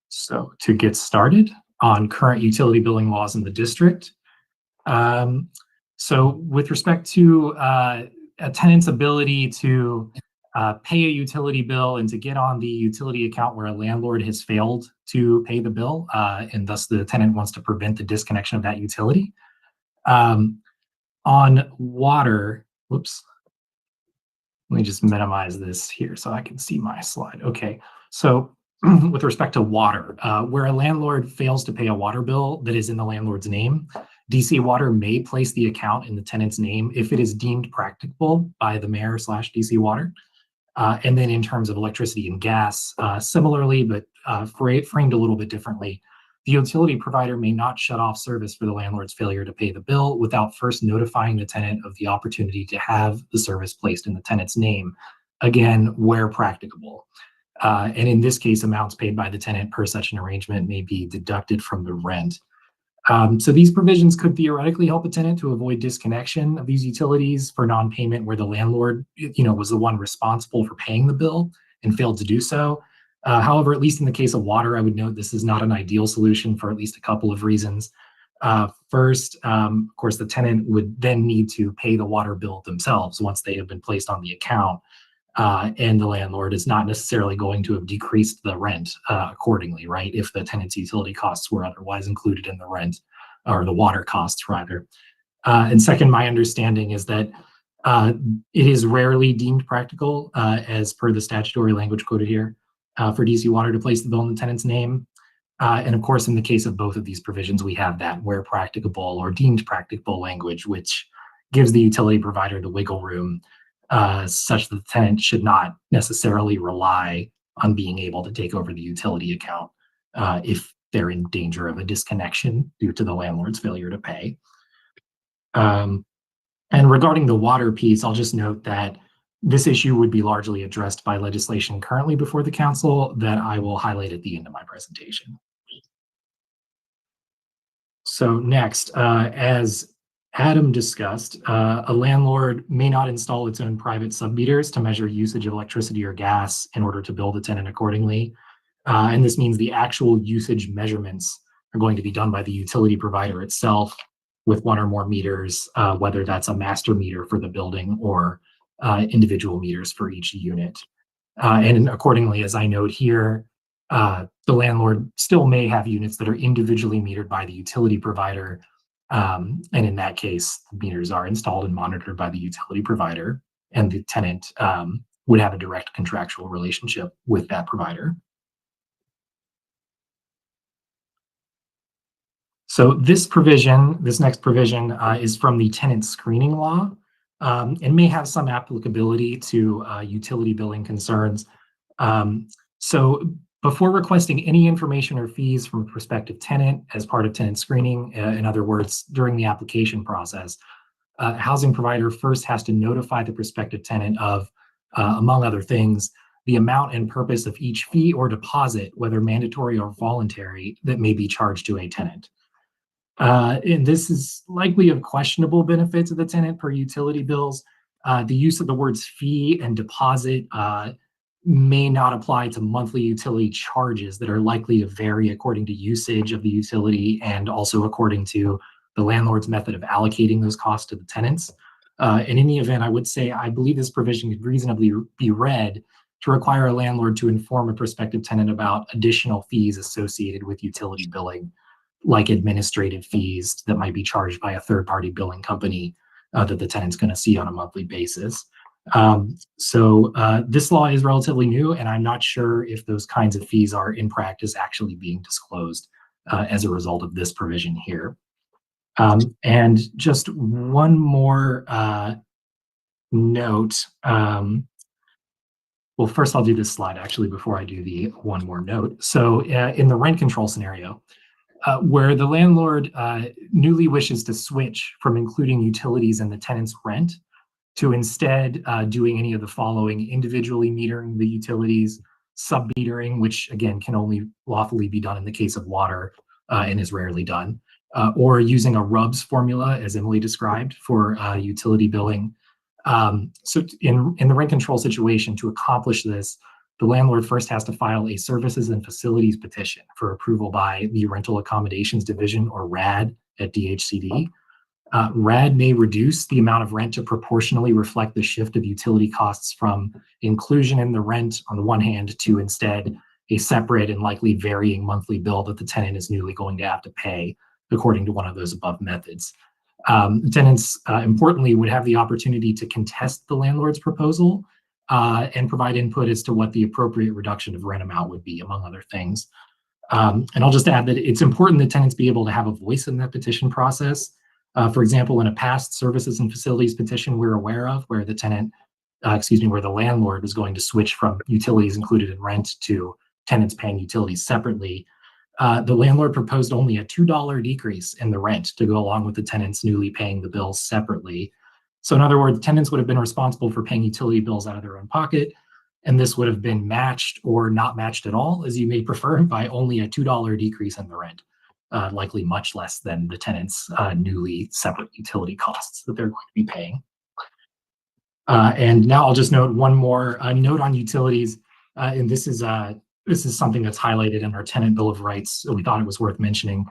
Speaker 7: So to get started on current utility billing laws in the district. So with respect to a tenant's ability to pay a utility bill and to get on the utility account where a landlord has failed to pay the bill, and thus the tenant wants to prevent the disconnection of that utility. On water, whoops. Let me just minimize this here so I can see my slide. Okay, so with respect to water, where a landlord fails to pay a water bill that is in the landlord's name, DC Water may place the account in the tenant's name if it is deemed practicable by the mayor/DC Water. And then in terms of electricity and gas, similarly, but framed a little bit differently, the utility provider may not shut off service for the landlord's failure to pay the bill without first notifying the tenant of the opportunity to have the service placed in the tenant's name, again, where practicable. And in this case, amounts paid by the tenant per such an arrangement may be deducted from the rent. So these provisions could theoretically help a tenant to avoid disconnection of these utilities for non-payment where the landlord, was the one responsible for paying the bill and failed to do so. However, at least in the case of water, I would note this is not an ideal solution for at least a couple of reasons. First, of course, the tenant would then need to pay the water bill themselves once they have been placed on the account. And the landlord is not necessarily going to have decreased the rent accordingly, right? If the tenant's utility costs were otherwise included in the rent, or the water costs rather. And second, my understanding is that it is rarely deemed practical, as per the statutory language quoted here, for DC Water to place the bill in the tenant's name. And of course, in the case of both of these provisions, we have that where practicable or deemed practicable language, which gives the utility provider the wiggle room such that the tenant should not necessarily rely on being able to take over the utility account if they're in danger of a disconnection due to the landlord's failure to pay. And regarding the water piece, I'll just note that this issue would be largely addressed by legislation currently before the council that I will highlight at the end of my presentation. So next, as Adam discussed, a landlord may not install its own private submeters to measure usage of electricity or gas in order to bill the tenant accordingly. And this means the actual usage measurements are going to be done by the utility provider itself with one or more meters, whether that's a master meter for the building or individual meters for each unit. And accordingly, as I note here, the landlord still may have units that are individually metered by the utility provider. And in that case, the meters are installed and monitored by the utility provider, and the tenant would have a direct contractual relationship with that provider. So this next provision is from the tenant screening law, and may have some applicability to utility billing concerns. So before requesting any information or fees from a prospective tenant as part of tenant screening, in other words, during the application process, a housing provider first has to notify the prospective tenant of, among other things, the amount and purpose of each fee or deposit, whether mandatory or voluntary, that may be charged to a tenant. And this is likely of questionable benefit to the tenant per utility bills. The use of the words fee and deposit may not apply to monthly utility charges that are likely to vary according to usage of the utility and also according to the landlord's method of allocating those costs to the tenants. In any event, I would say I believe this provision could reasonably be read to require a landlord to inform a prospective tenant about additional fees associated with utility billing, like administrative fees that might be charged by a third-party billing company that the tenant's going to see on a monthly basis. So this law is relatively new, and I'm not sure if those kinds of fees are in practice actually being disclosed as a result of this provision here. And just one more note. Well, first I'll do this slide actually before I do the one more note. So in the rent control scenario, where the landlord newly wishes to switch from including utilities in the tenant's rent to instead doing any of the following: individually metering the utilities, sub-metering, which again can only lawfully be done in the case of water and is rarely done, or using a RUBS formula, as Emily described, for utility billing. So in the rent control situation, to accomplish this, the landlord first has to file a services and facilities petition for approval by the Rental Accommodations Division, or RAD, at DHCD. RAD may reduce the amount of rent to proportionally reflect the shift of utility costs from inclusion in the rent on the one hand to instead a separate and likely varying monthly bill that the tenant is newly going to have to pay according to one of those above methods. Tenants, importantly, would have the opportunity to contest the landlord's proposal and provide input as to what the appropriate reduction of rent amount would be, among other things. And I'll just add that it's important that tenants be able to have a voice in that petition process. For example, in a past services and facilities petition we're aware of, where the where the landlord is going to switch from utilities included in rent to tenants paying utilities separately, the landlord proposed only a $2 decrease in the rent to go along with the tenants newly paying the bills separately. So in other words, tenants would have been responsible for paying utility bills out of their own pocket, and this would have been matched or not matched at all, as you may prefer, by only a $2 decrease in the rent, likely much less than the tenants' newly separate utility costs that they're going to be paying. And now I'll just note one more note on utilities, and this is something that's highlighted in our tenant bill of rights. So we thought it was worth mentioning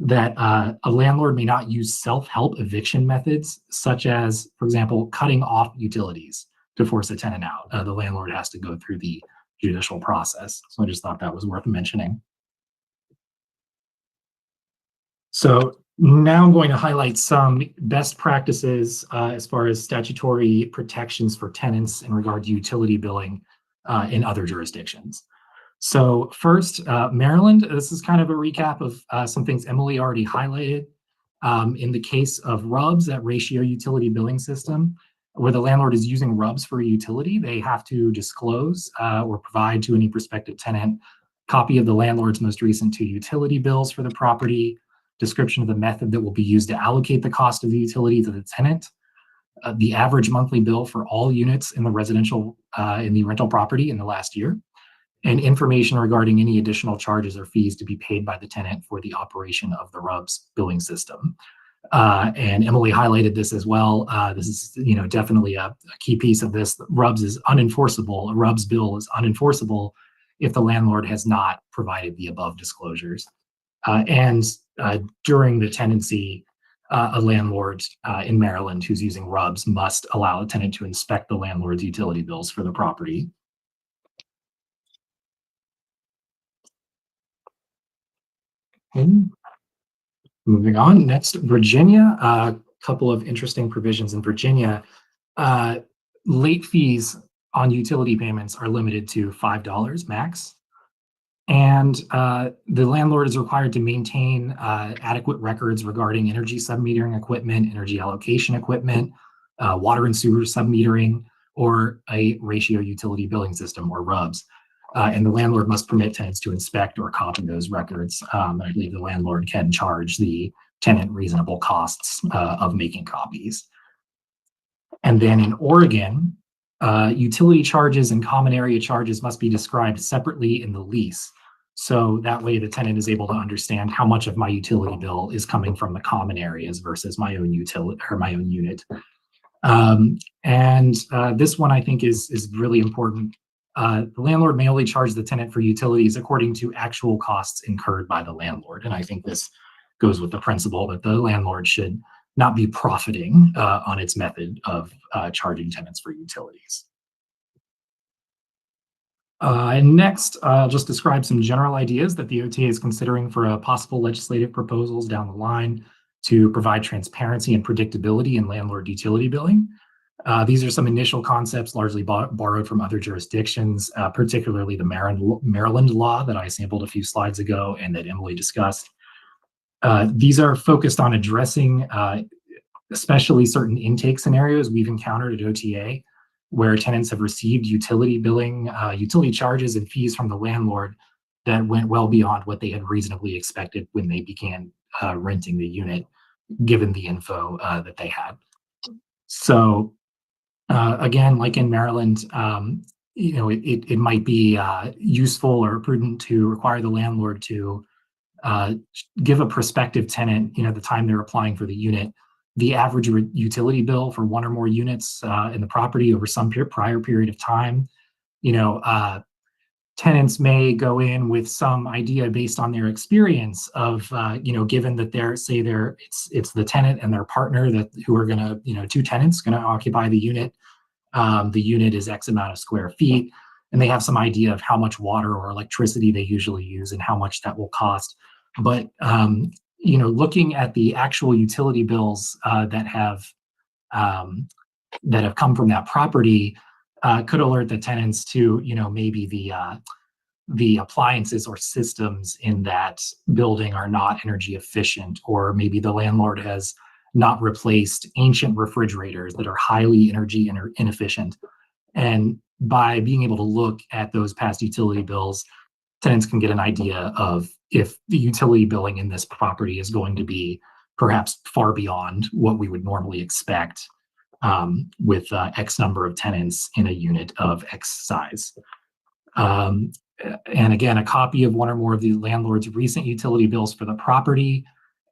Speaker 7: that a landlord may not use self-help eviction methods, such as, for example, cutting off utilities to force a tenant out. The landlord has to go through the judicial process. So I just thought that was worth mentioning. So now I'm going to highlight some best practices as far as statutory protections for tenants in regard to utility billing in other jurisdictions. So first, Maryland, this is kind of a recap of some things Emily already highlighted. In the case of RUBS, that ratio utility billing system, where the landlord is using RUBS for a utility, they have to disclose or provide to any prospective tenant copy of the landlord's most recent 2 utility bills for the property, description of the method that will be used to allocate the cost of the utility to the tenant, the average monthly bill for all units in the rental property in the last year, and information regarding any additional charges or fees to be paid by the tenant for the operation of the RUBS billing system. And Emily highlighted this as well. This is, definitely a key piece of this. RUBS is unenforceable. A RUBS bill is unenforceable if the landlord has not provided the above disclosures. And during the tenancy, a landlord in Maryland who's using RUBS must allow a tenant to inspect the landlord's utility bills for the property. Okay. Moving on, next, Virginia. A couple of interesting provisions in Virginia. Late fees on utility payments are limited to $5 max. And the landlord is required to maintain adequate records regarding energy submetering equipment, energy allocation equipment, water and sewer submetering, or a ratio utility billing system, or RUBS. And the landlord must permit tenants to inspect or copy those records. And I believe the landlord can charge the tenant reasonable costs of making copies. And then in Oregon, utility charges and common area charges must be described separately in the lease. So that way the tenant is able to understand how much of my utility bill is coming from the common areas versus my own utility or my own unit. This one I think is really important. The landlord may only charge the tenant for utilities according to actual costs incurred by the landlord. And I think this goes with the principle that the landlord should not be profiting on its method of charging tenants for utilities. And next, I'll just describe some general ideas that the OTA is considering for possible legislative proposals down the line to provide transparency and predictability in landlord utility billing. These are some initial concepts largely borrowed from other jurisdictions, particularly the Maryland law that I sampled a few slides ago and that Emily discussed. These are focused on addressing especially certain intake scenarios we've encountered at OTA, where tenants have received utility billing, utility charges and fees from the landlord that went well beyond what they had reasonably expected when they began renting the unit, given the info that they had. So again, like in Maryland, it might be useful or prudent to require the landlord to give a prospective tenant, the time they're applying for the unit, the average utility bill for one or more units in the property over some prior period of time. Tenants may go in with some idea based on their experience of, given that it's the tenant and their partner who are going to, two tenants going to occupy the unit. The unit is X amount of square feet, and they have some idea of how much water or electricity they usually use and how much that will cost. But looking at the actual utility bills that have come from that property could alert the tenants to, maybe the appliances or systems in that building are not energy efficient, or maybe the landlord has not replaced ancient refrigerators that are highly energy inefficient. And by being able to look at those past utility bills, tenants can get an idea of if the utility billing in this property is going to be perhaps far beyond what we would normally expect with X number of tenants in a unit of X size. And again, a copy of one or more of the landlord's recent utility bills for the property,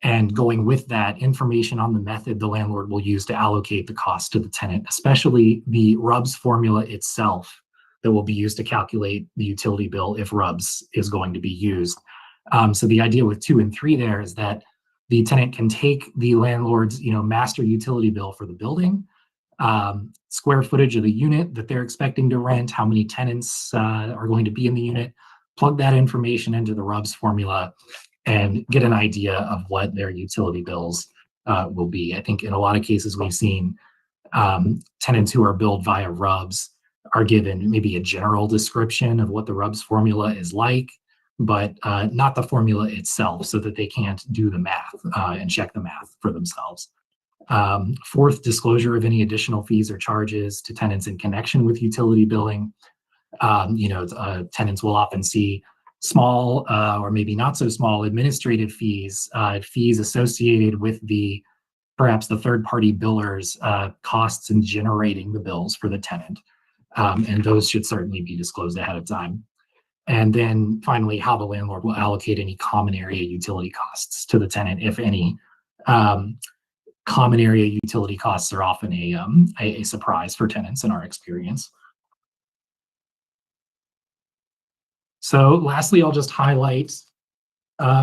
Speaker 7: and going with that, information on the method the landlord will use to allocate the cost to the tenant, especially the RUBS formula itself that will be used to calculate the utility bill if RUBS is going to be used. So the idea with 2 and 3 there is that the tenant can take the landlord's master utility bill for the building, square footage of the unit that they're expecting to rent, how many tenants are going to be in the unit, plug that information into the RUBS formula, and get an idea of what their utility bills will be. I think in a lot of cases we've seen tenants who are billed via RUBS are given maybe a general description of what the RUBS formula is like, but not the formula itself, so that they can't do the math and check the math for themselves. Fourth, disclosure of any additional fees or charges to tenants in connection with utility billing. Tenants will often see small or maybe not so small administrative fees, fees associated with perhaps the third-party biller's costs in generating the bills for the tenant. And those should certainly be disclosed ahead of time. And then finally, how the landlord will allocate any common area utility costs to the tenant, if any. Common area utility costs are often a surprise for tenants in our experience. So lastly, I'll just highlight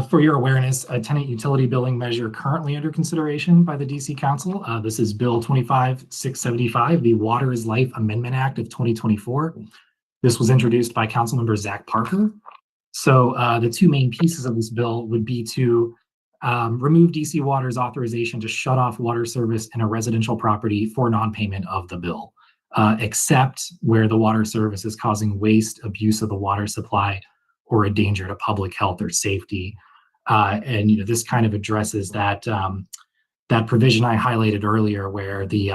Speaker 7: for your awareness, a tenant utility billing measure currently under consideration by the DC Council. This is Bill 25675, the Water is Life Amendment Act of 2024. This was introduced by Councilmember Zach Parker. So the two main pieces of this bill would be to remove DC Water's authorization to shut off water service in a residential property for non-payment of the bill, except where the water service is causing waste, abuse of the water supply, or a danger to public health or safety. And this kind of addresses that that provision I highlighted earlier, where the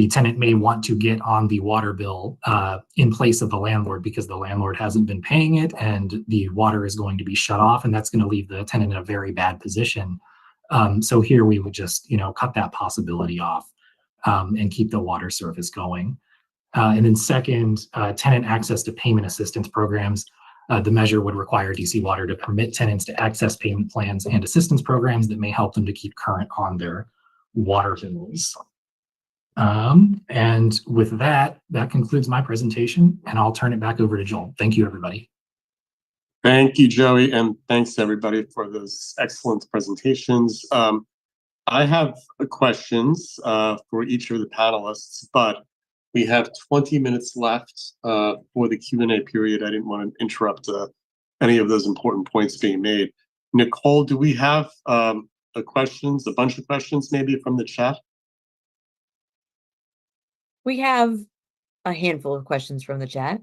Speaker 7: tenant may want to get on the water bill in place of the landlord because the landlord hasn't been paying it and the water is going to be shut off, and that's going to leave the tenant in a very bad position. So here we would just cut that possibility off and keep the water service going. And then second, tenant access to payment assistance programs. The measure would require DC Water to permit tenants to access payment plans and assistance programs that may help them to keep current on their water bills. And with that concludes my presentation, and I'll turn it back over to Joel. Thank you, everybody.
Speaker 3: Thank you, Joey, and thanks everybody for those excellent presentations. I have questions for each of the panelists, but we have 20 minutes left for the Q&A period. I didn't want to interrupt any of those important points being made. Nicole, do we have a bunch of questions maybe from the chat?
Speaker 1: We have a handful of questions from the chat.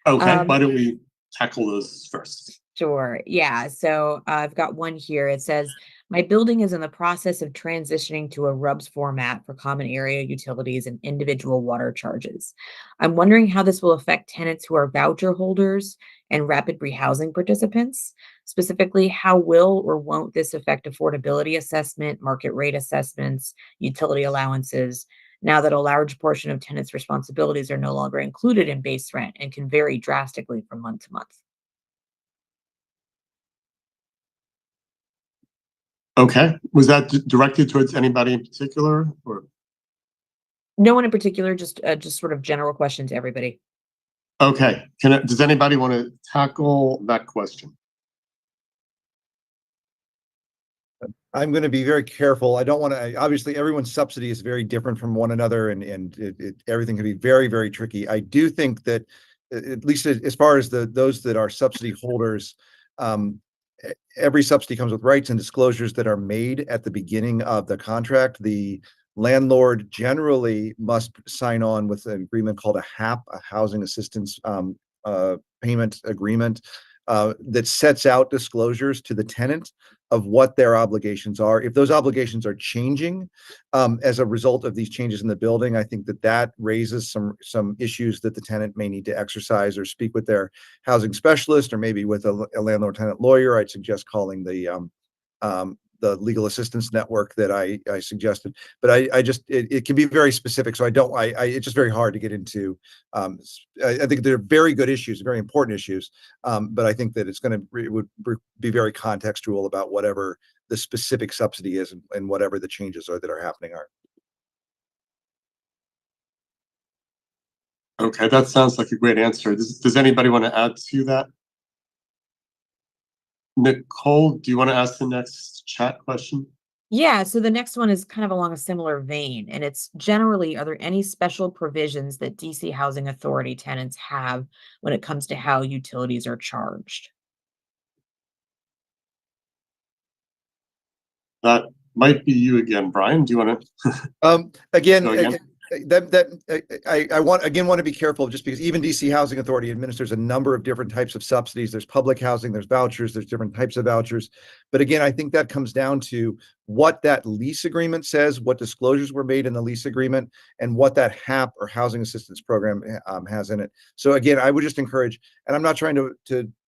Speaker 3: Okay, why don't we tackle those first?
Speaker 1: Sure. Yeah. So I've got one here. It says, my building is in the process of transitioning to a RUBS format for common area utilities and individual water charges. I'm wondering how this will affect tenants who are voucher holders and rapid rehousing participants. Specifically, how will or won't this affect affordability assessment, market rate assessments, utility allowances, now that a large portion of tenants' responsibilities are no longer included in base rent and can vary drastically from month to month?
Speaker 3: Okay, was that directed towards anybody in particular, or?
Speaker 1: No one in particular, just sort of general question to everybody.
Speaker 3: Okay, does anybody want to tackle that question?
Speaker 4: I'm going to be very careful. I don't want to, obviously everyone's subsidy is very different from one another, and everything can be very, very tricky. I do think that at least as far as those that are subsidy holders, every subsidy comes with rights and disclosures that are made at the beginning of the contract. The landlord generally must sign on with an agreement called a HAP, a housing assistance payment agreement, that sets out disclosures to the tenant of what their obligations are. If those obligations are changing as a result of these changes in the building, I think that raises some issues that the tenant may need to exercise or speak with their housing specialist, or maybe with a landlord tenant lawyer. I'd suggest calling the legal assistance network that I suggested. But it can be very specific, so it's just very hard to get into. I think they're very good issues, very important issues, but I think that it would be very contextual about whatever the specific subsidy is and whatever the changes are that are happening are.
Speaker 3: Okay, that sounds like a great answer. Does anybody want to add to that? Nicole, do you want to ask the next chat question?
Speaker 1: Yeah, so the next one is kind of along a similar vein, and it's generally, are there any special provisions that DC Housing Authority tenants have when it comes to how utilities are charged?
Speaker 3: That might be you again, Brian. Do you want to?
Speaker 4: Again,
Speaker 3: Go again?
Speaker 4: I want to be careful, just because even DC Housing Authority administers a number of different types of subsidies. There's public housing, there's vouchers, there's different types of vouchers. But again, I think that comes down to what that lease agreement says, what disclosures were made in the lease agreement, and what that HAP or housing assistance program has in it. So again, I would just encourage, and I'm not trying to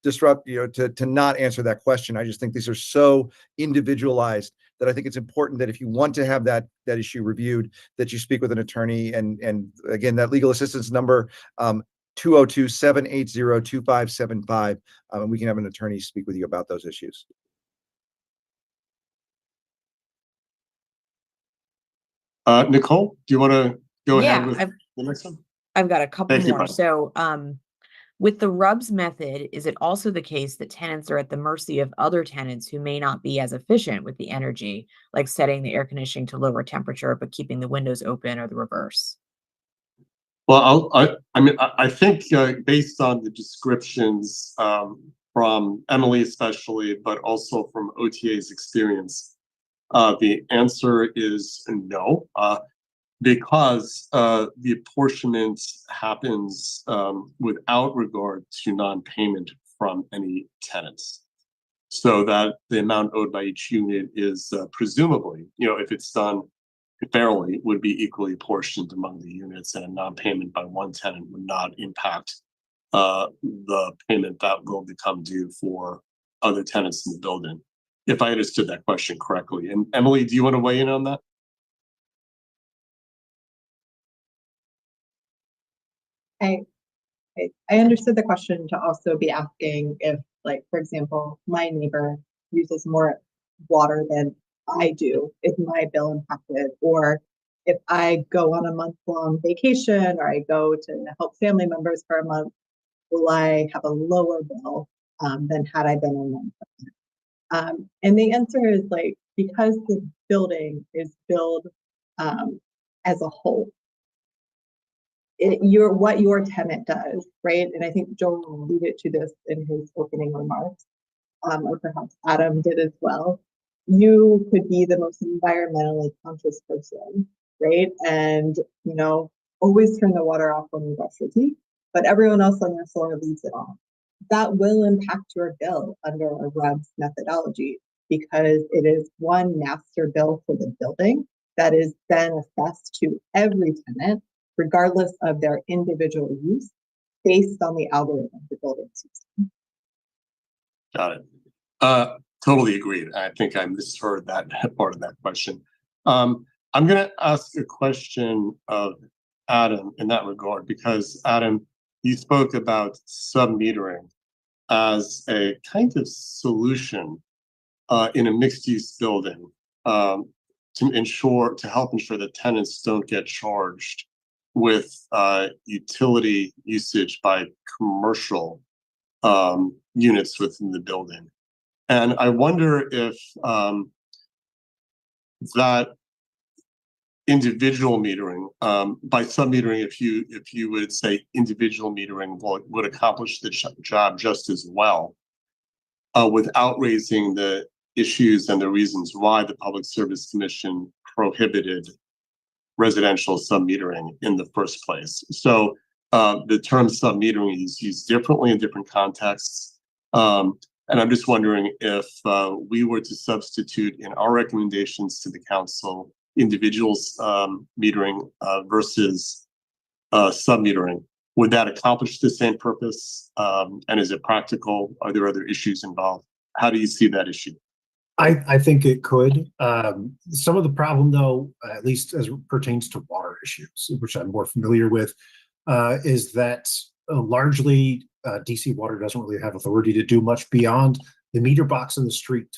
Speaker 4: disrupt, to not answer that question. I just think these are so individualized that I think it's important that if you want to have that issue reviewed, that you speak with an attorney. And again, that legal assistance number, 202-780-2575, and we can have an attorney speak with you about those issues.
Speaker 3: Nicole, do you want to go ahead
Speaker 1: Yeah,
Speaker 3: with the next one?
Speaker 1: I've got a couple
Speaker 3: Thank you,
Speaker 1: more.
Speaker 3: Brian.
Speaker 1: So, with the RUBS method, is it also the case that tenants are at the mercy of other tenants who may not be as efficient with the energy, like setting the air conditioning to lower temperature but keeping the windows open, or the reverse?
Speaker 3: Well, I mean, I think based on the descriptions from Emily especially, but also from OTA's experience, the answer is no, because the apportionment happens without regard to non-payment from any tenants. So that the amount owed by each unit is presumably, if it's done fairly, would be equally apportioned among the units, and a non-payment by one tenant would not impact the payment that will become due for other tenants in the building. If I understood that question correctly. And Emily, do you want to weigh in on that?
Speaker 6: I understood the question to also be asking if, like, for example, my neighbor uses more water than I do, is my bill impacted? Or if I go on a month-long vacation or I go to help family members for a month, will I have a lower bill than had I been in one? And the answer is, like, because the building is billed as a whole, what your tenant does, right? And I think Joel alluded to this in his opening remarks, or perhaps Adam did as well. You could be the most environmentally conscious person, right? And always turn the water off when you brush your teeth, but everyone else on your floor leaves it on. That will impact your bill under a RUBS methodology, because it is one master bill for the building that is then assessed to every tenant, regardless of their individual use, based on the algorithm of the building system.
Speaker 3: Got it. Totally agreed. I think I misheard that part of that question. I'm going to ask a question of Adam in that regard, because Adam, you spoke about sub-metering as a kind of solution in a mixed-use building to help ensure that tenants don't get charged with utility usage by commercial units within the building. And I wonder if that individual metering, by sub-metering, if you would say individual metering would accomplish the job just as well, without raising the issues and the reasons why the Public Service Commission prohibited residential sub-metering in the first place. So the term sub-metering is used differently in different contexts. And I'm just wondering if we were to substitute in our recommendations to the council individuals metering versus sub-metering, would that accomplish the same purpose? And is it practical? Are there other issues involved? How do you see that issue?
Speaker 5: I think it could. Some of the problem, though, at least as it pertains to water issues, which I'm more familiar with, is that largely DC Water doesn't really have authority to do much beyond the meter box in the street.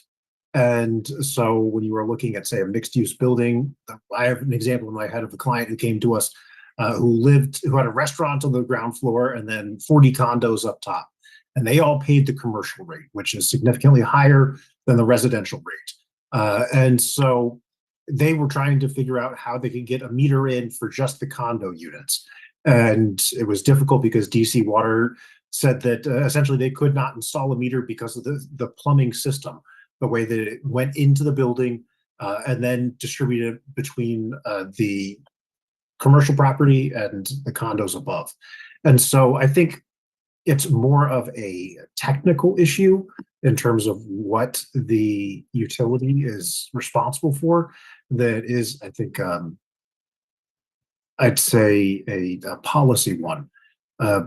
Speaker 5: And so when you are looking at, say, a mixed-use building, I have an example in my head of a client who came to us who had a restaurant on the ground floor and then 40 condos up top. And they all paid the commercial rate, which is significantly higher than the residential rate. And so they were trying to figure out how they could get a meter in for just the condo units. And it was difficult because DC Water said that essentially they could not install a meter because of the plumbing system, the way that it went into the building and then distributed between the commercial property and the condos above. And so I think it's more of a technical issue in terms of what the utility is responsible for. That is, I think, I'd say a policy one,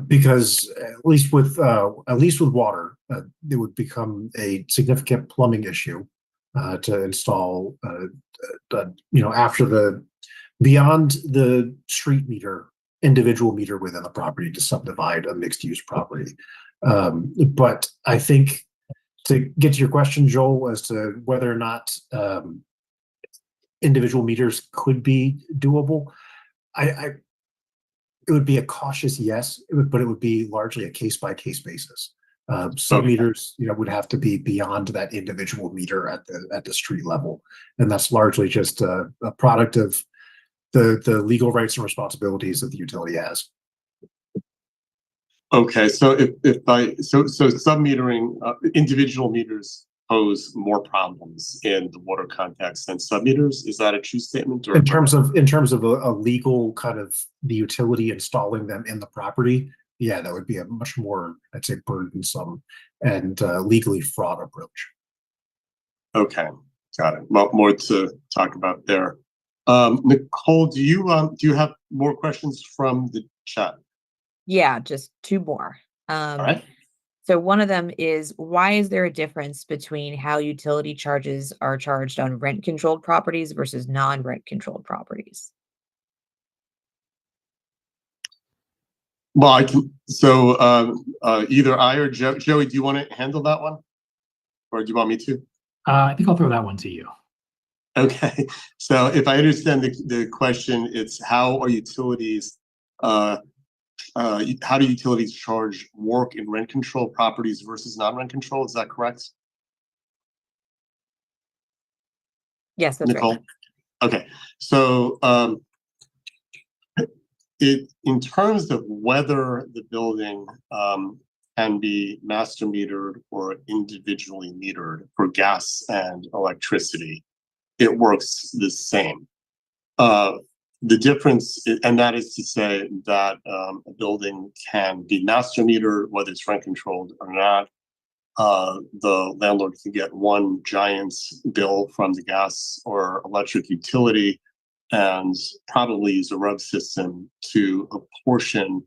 Speaker 5: because at least with water, it would become a significant plumbing issue to install, after beyond the street meter, individual meter within the property to subdivide a mixed use property. But I think, to get to your question, Joel, as to whether or not individual meters could be doable, it would be a cautious yes, but it would be largely a case by case basis. Some meters, would have to be beyond that individual meter at the street level, and that's largely just a product of the legal rights and responsibilities that the utility has.
Speaker 3: Okay, so so sub-metering, individual meters pose more problems in the water context than sub-meters. Is that a true statement? Or
Speaker 5: In terms of a legal kind of the utility installing them in the property, yeah, that would be a much more, I'd say, burdensome and legally fraught approach.
Speaker 3: Okay, got it. Well, more to talk about there. Nicole, do you have more questions from the chat?
Speaker 1: Yeah, just two more.
Speaker 3: All right.
Speaker 1: So one of them is, why is there a difference between how utility charges are charged on rent controlled properties versus non-rent controlled properties?
Speaker 3: Well, I can. So either I or Joey, do you want to handle that one, or do you want me to?
Speaker 7: I think I'll throw that one to you.
Speaker 3: Okay. So if I understand the question, it's how are utilities how do utilities charge work in rent control properties versus non-rent control? Is that correct,
Speaker 1: Yes, that's
Speaker 3: Nicole?
Speaker 1: right.
Speaker 3: Okay. So in terms of whether the building can be master metered or individually metered for gas and electricity, it works the same. The difference, and that is to say that a building can be master metered, whether it's rent controlled or not. The landlord can get one giant bill from the gas or electric utility and probably use a RUB system to apportion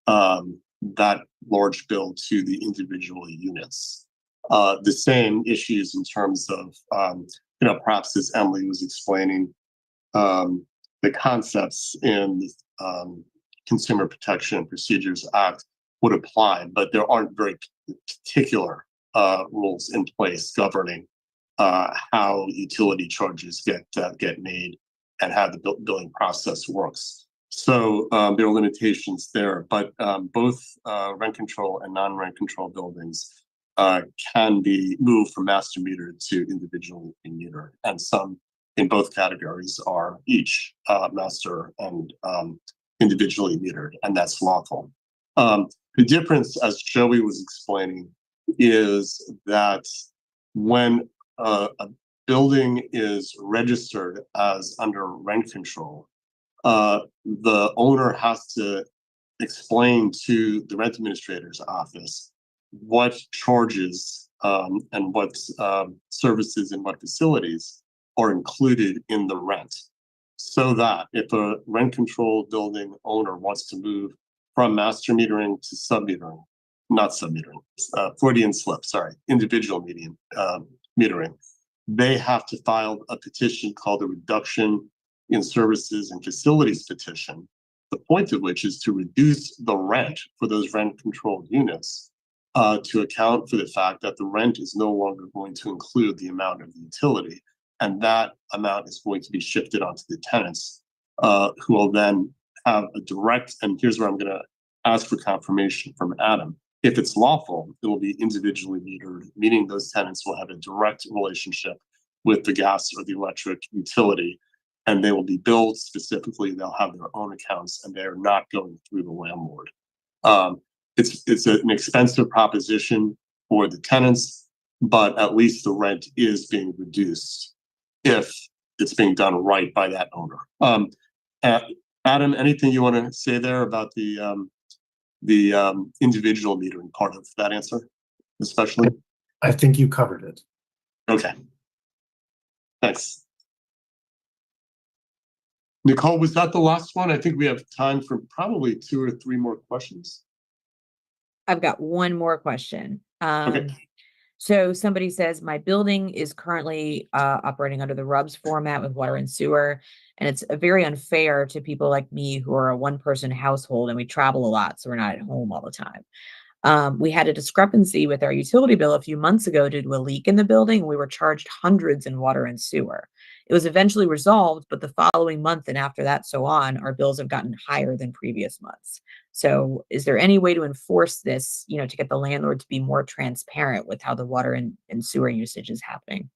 Speaker 3: that large bill to the individual units. The same issues in terms of, perhaps as Emily was explaining, the concepts in the Consumer Protection and Procedures Act would apply, but there aren't very particular rules in place governing how utility charges get made and how the billing process works. So there are limitations there, but both rent control and non-rent control buildings can be moved from master meter to individual meter, and some in both categories are each master and individually metered, and that's lawful. The difference, as Joey was explaining, is that when a building is registered as under rent control, the owner has to explain to the rent administrator's office what charges and what services and what facilities are included in the rent, so that if a rent controlled building owner wants to move from master metering to sub-metering, not sub-metering, Freudian slip, sorry, individual metering, they have to file a petition called a reduction in services and facilities petition, the point of which is to reduce the rent for those rent controlled units to account for the fact that the rent is no longer going to include the amount of the utility. And that amount is going to be shifted onto the tenants, who will then have a direct, and here's where I'm going to ask for confirmation from Adam. If it's lawful, it will be individually metered, meaning those tenants will have a direct relationship with the gas or the electric utility, and they will be billed specifically. They'll have their own accounts, and they're not going through the landlord. It's an expensive proposition for the tenants, but at least the rent is being reduced if it's being done right by that owner. Adam, anything you want to say there about the individual metering part of that answer, especially?
Speaker 5: I think you covered it.
Speaker 3: Okay. Thanks. Nicole, was that the last one? I think we have time for probably 2 or 3 more questions.
Speaker 1: I've got one more question.
Speaker 3: Okay.
Speaker 1: So somebody says, my building is currently operating under the RUBS format with water and sewer, and it's very unfair to people like me who are a one-person household and we travel a lot, so we're not at home all the time. We had a discrepancy with our utility bill a few months ago due to a leak in the building, and we were charged hundreds in water and sewer. It was eventually resolved, but the following month and after that, so on, our bills have gotten higher than previous months. So is there any way to enforce this, to get the landlord to be more transparent with how the water and sewer usage is happening?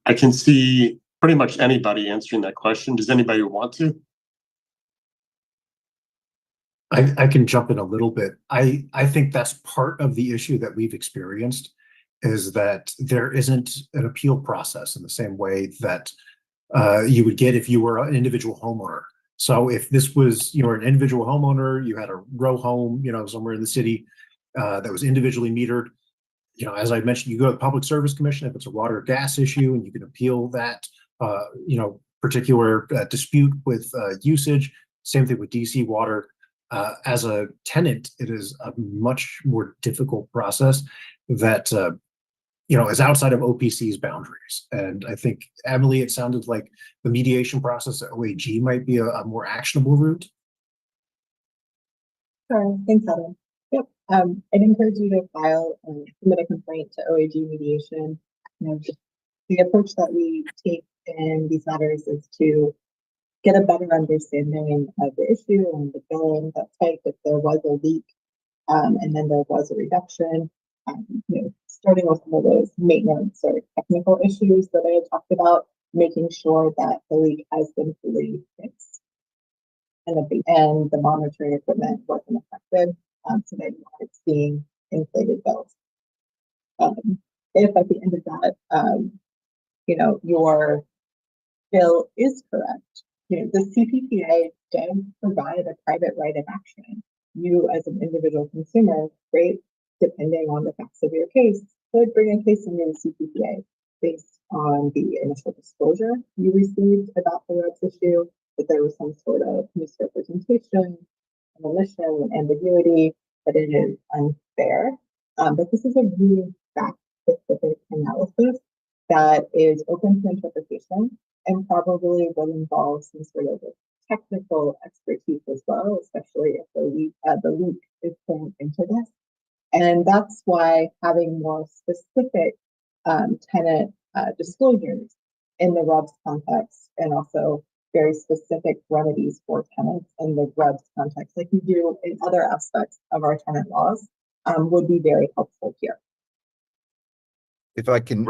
Speaker 3: I can see pretty much anybody answering that question. Does anybody want to?
Speaker 5: I can jump in a little bit. I think that's part of the issue that we've experienced is that there isn't an appeal process in the same way that you would get if you were an individual homeowner. So if this was, you were an individual homeowner, you had a row home, somewhere in the city that was individually metered, as I mentioned, you go to the Public Service Commission if it's a water or gas issue, and you can appeal that, particular dispute with usage. Same thing with DC water. As a tenant, it is a much more difficult process that is outside of OPC's boundaries. And I think, Emily, it sounded like the mediation process at OAG might be a more actionable route.
Speaker 6: Sure, thanks, Adam. Yep, I'd encourage you to file and submit a complaint to OAG mediation. Just the approach that we take in these matters is to get a better understanding of the issue and the billing that's spiked if there was a leak, and then there was a reduction. Starting with some of those maintenance or technical issues that I had talked about, making sure that the leak has been fully fixed and the monitoring equipment wasn't affected, so that you aren't seeing inflated bills. If at the end of that, your bill is correct, the CPPA does provide a private right of action. You, as an individual consumer, right, depending on the facts of your case, could bring a case into the CPPA based on the initial disclosure you received about the RUBS issue, that there was some sort of misrepresentation, omission, ambiguity, that it is unfair. But this is a really fact-specific analysis that is open to interpretation and probably will involve some sort of technical expertise as well, especially if the leak is playing into this. And that's why having more specific tenant disclosures in the RUBS context, and also very specific remedies for tenants in the RUBS context, like we do in other aspects of our tenant laws, would be very helpful here.
Speaker 4: If I can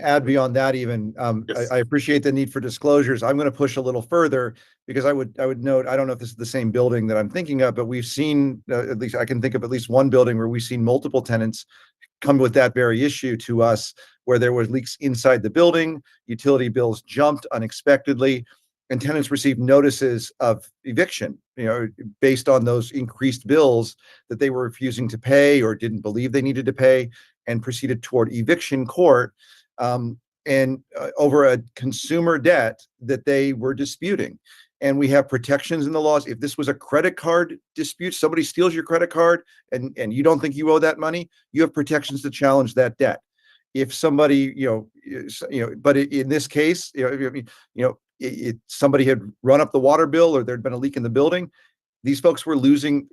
Speaker 4: add beyond that, even
Speaker 3: Yes.
Speaker 4: I appreciate the need for disclosures. I'm going to push a little further because I would note, I don't know if this is the same building that I'm thinking of, but we've seen at least I can think of at least one building where we've seen multiple tenants come with that very issue to us, where there were leaks inside the building, utility bills jumped unexpectedly, and tenants received notices of eviction, based on those increased bills that they were refusing to pay or didn't believe they needed to pay, and proceeded toward eviction court, and over a consumer debt that they were disputing. And we have protections in the laws. If this was a credit card dispute, somebody steals your credit card and you don't think you owe that money, you have protections to challenge that debt. If somebody, but in this case, somebody had run up the water bill or there'd been a leak in the building, these folks were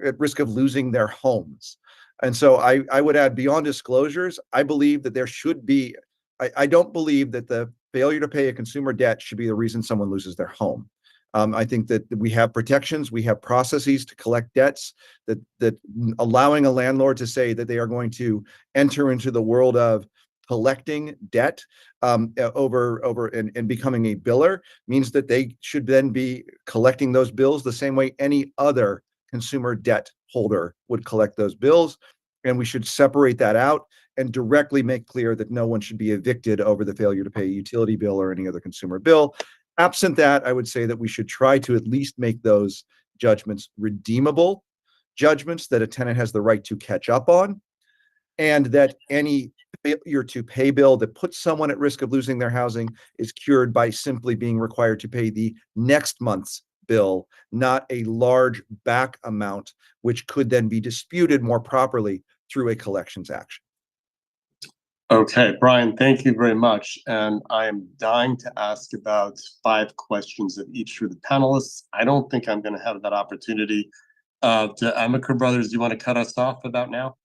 Speaker 4: at risk of losing their homes. And so I would add, beyond disclosures, I believe that there should be, I don't believe that the failure to pay a consumer debt should be the reason someone loses their home. I think that we have protections, we have processes to collect debts, that allowing a landlord to say that they are going to enter into the world of collecting debt over and becoming a biller means that they should then be collecting those bills the same way any other consumer debt holder would collect those bills. And we should separate that out and directly make clear that no one should be evicted over the failure to pay a utility bill or any other consumer bill. Absent that, I would say that we should try to at least make those judgments redeemable judgments that a tenant has the right to catch up on, and that any failure to pay bill that puts someone at risk of losing their housing is cured by simply being required to pay the next month's bill, not a large back amount, which could then be disputed more properly through a collections action.
Speaker 3: Okay, Brian, thank you very much. And I am dying to ask about 5 questions of each of the panelists. I don't think I'm going to have that opportunity. To Amaker Brothers, do you want to cut us off about now?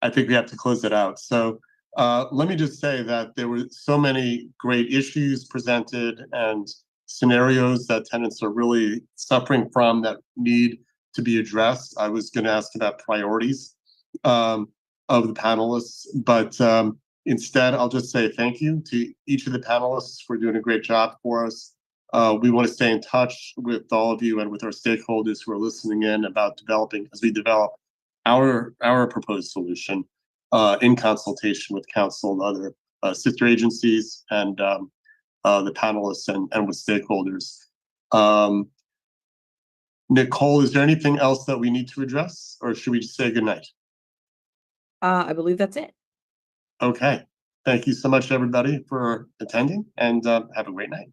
Speaker 3: I think we have to close it out. So let me just say that there were so many great issues presented and scenarios that tenants are really suffering from that need to be addressed. I was going to ask about priorities of the panelists, but Instead, I'll just say thank you to each of the panelists for doing a great job for us. We want to stay in touch with all of you and with our stakeholders who are listening in about developing, as we develop our proposed solution in consultation with council and other sister agencies and the panelists and with stakeholders. Nicole, is there anything else that we need to address, or should we just say goodnight?
Speaker 1: I believe that's it.
Speaker 3: Okay. Thank you so much, everybody, for attending, and have a great night.